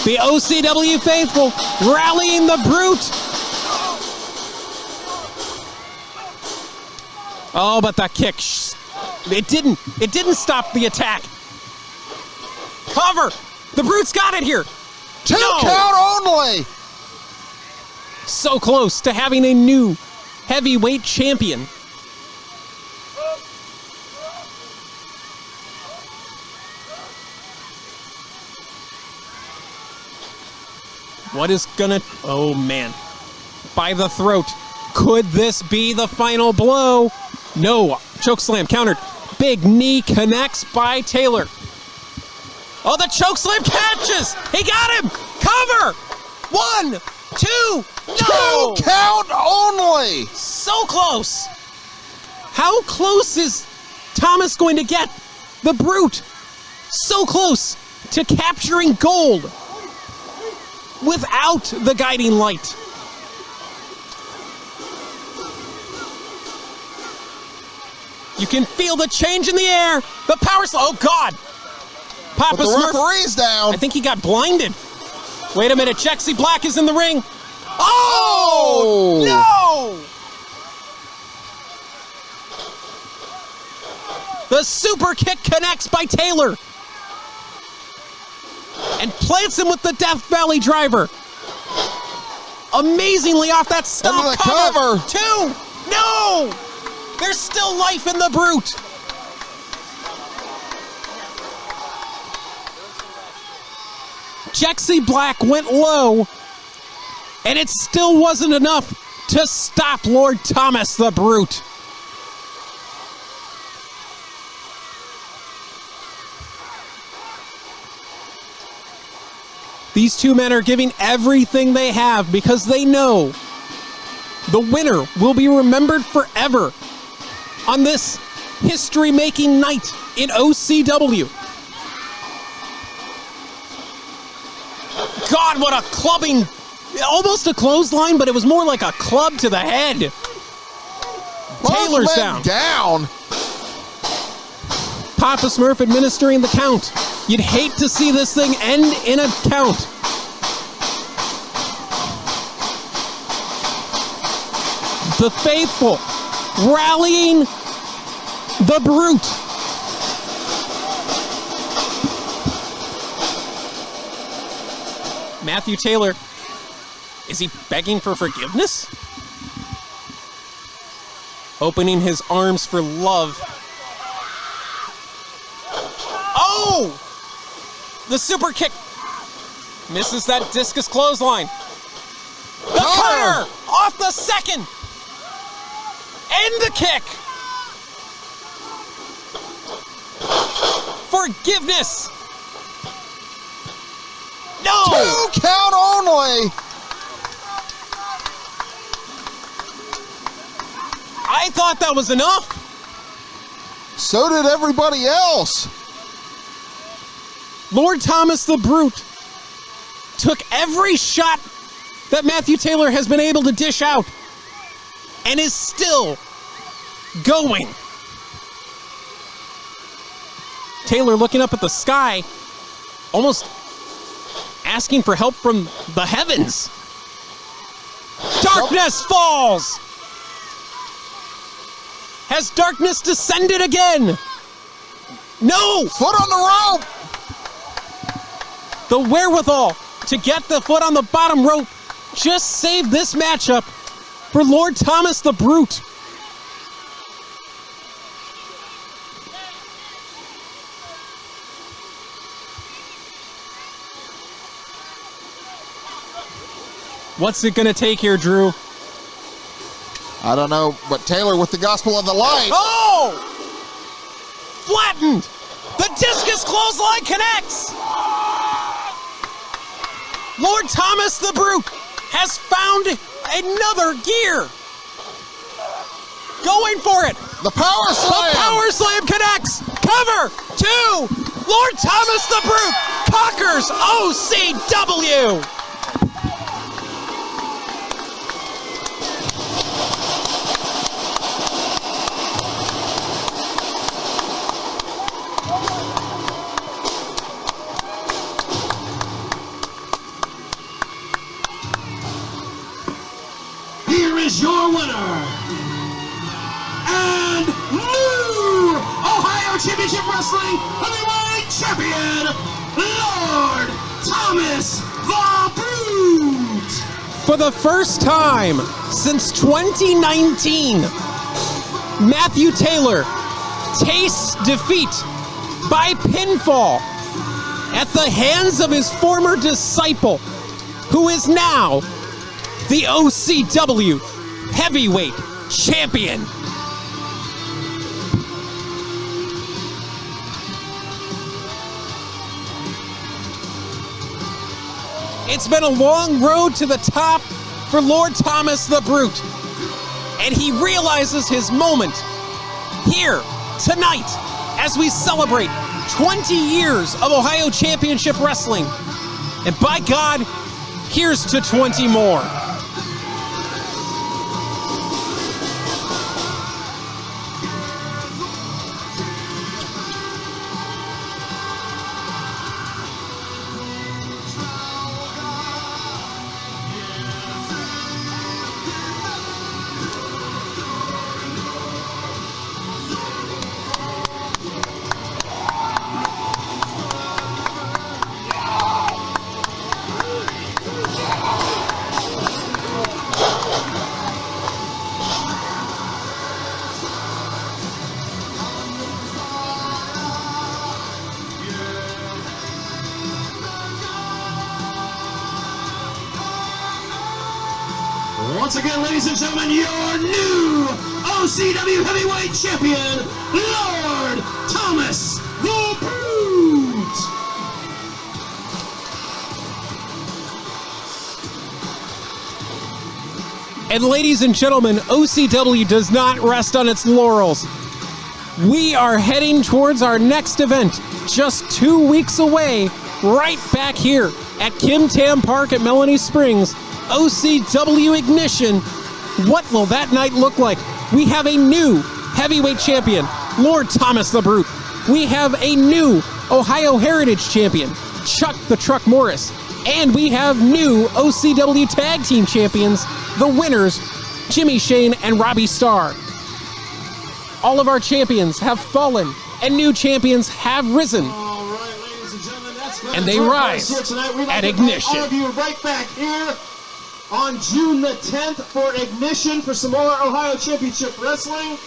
The OCW faithful rallying the Brute. Oh, but that kick, it didn't stop the attack. Cover. The Brute's got it here. Two count only. So close to having a new heavyweight champion. What is gonna... Oh, man. By the throat. Could this be the final blow? No. Chokeslam countered. Big knee connects by Taylor. Oh, the chokeslam catches! He got him! Cover! 1, 2, no! 2 count only! So close! How close is Thomas going to get the Brute? So close to capturing gold without the guiding light. You can feel the change in the air. The power slide. Oh, God. Papa But the Smurf. referee's down. I think he got blinded. Wait a minute. Jexy Black is in the ring. Oh! No! The super kick connects by Taylor. And plants him with the Death Valley driver. Amazingly off that stomp. Into the cover. 2. No! There's still life in the Brute. Jexy Black went low, and it still wasn't enough to stop Lord Thomas the Brute. These two men are giving everything they have because they know the winner will be remembered forever on this history-making night in OCW. God, what a clubbing, almost a clothesline, but it was more like a club to the head. Taylor's down. Papa Smurf administering the count. You'd hate to see this thing end in a count. The faithful rallying the Brute. Matthew Taylor, is he begging for forgiveness? Opening his arms for love. Oh! The super kick misses that discus clothesline. The cutter off the second. And the kick. Forgiveness. No! 2 count only. I thought that was enough. So did everybody else. Lord Thomas the Brute took every shot that Matthew Taylor has been able to dish out and is still going. Taylor looking up at the sky, almost asking for help from the heavens. Darkness falls! Has darkness descended again? No! Foot on the rope! The wherewithal to get the foot on the bottom rope just saved this matchup for Lord Thomas the Brute. What's it gonna take here, Drew? I don't know, but Taylor with the gospel of the light. Oh! Flattened! The discus clothesline connects! Lord Thomas the Brute has found another gear. Going for it. The power slam. The power slam connects. Cover. 2. Lord Thomas the Brute conquers OCW. Here is your winner and new Ohio Championship Wrestling Heavyweight Champion, Lord Thomas the Brute. For the first time since 2019, Matthew Taylor tastes defeat by pinfall at the hands of his former disciple, who is now the OCW Heavyweight Champion. It's been a long road to the top for Lord Thomas the Brute, and he realizes his moment here tonight as we celebrate 20 years of Ohio Championship Wrestling. And by God, here's to 20 more. Once again, ladies and gentlemen, your new OCW Heavyweight Champion, Lord Thomas the Brute. And ladies and gentlemen, OCW does not rest on its laurels. We are heading towards our next event, just 2 weeks away, right back here at Kim Tam Park at Melanie Springs. OCW Ignition. What will that night look like? We have a new heavyweight champion, Lord Thomas the Brute. We have a new Ohio Heritage champion, Chuck the Truck Morris. And we have new OCW tag team champions, the winners, Jimmy Shane and Robbie Starr. All of our champions have fallen and new champions have risen. All right, ladies and gentlemen, that's And they rise at Ignition. All of you right back here on June the 10th for Ignition for some more Ohio Championship Wrestling.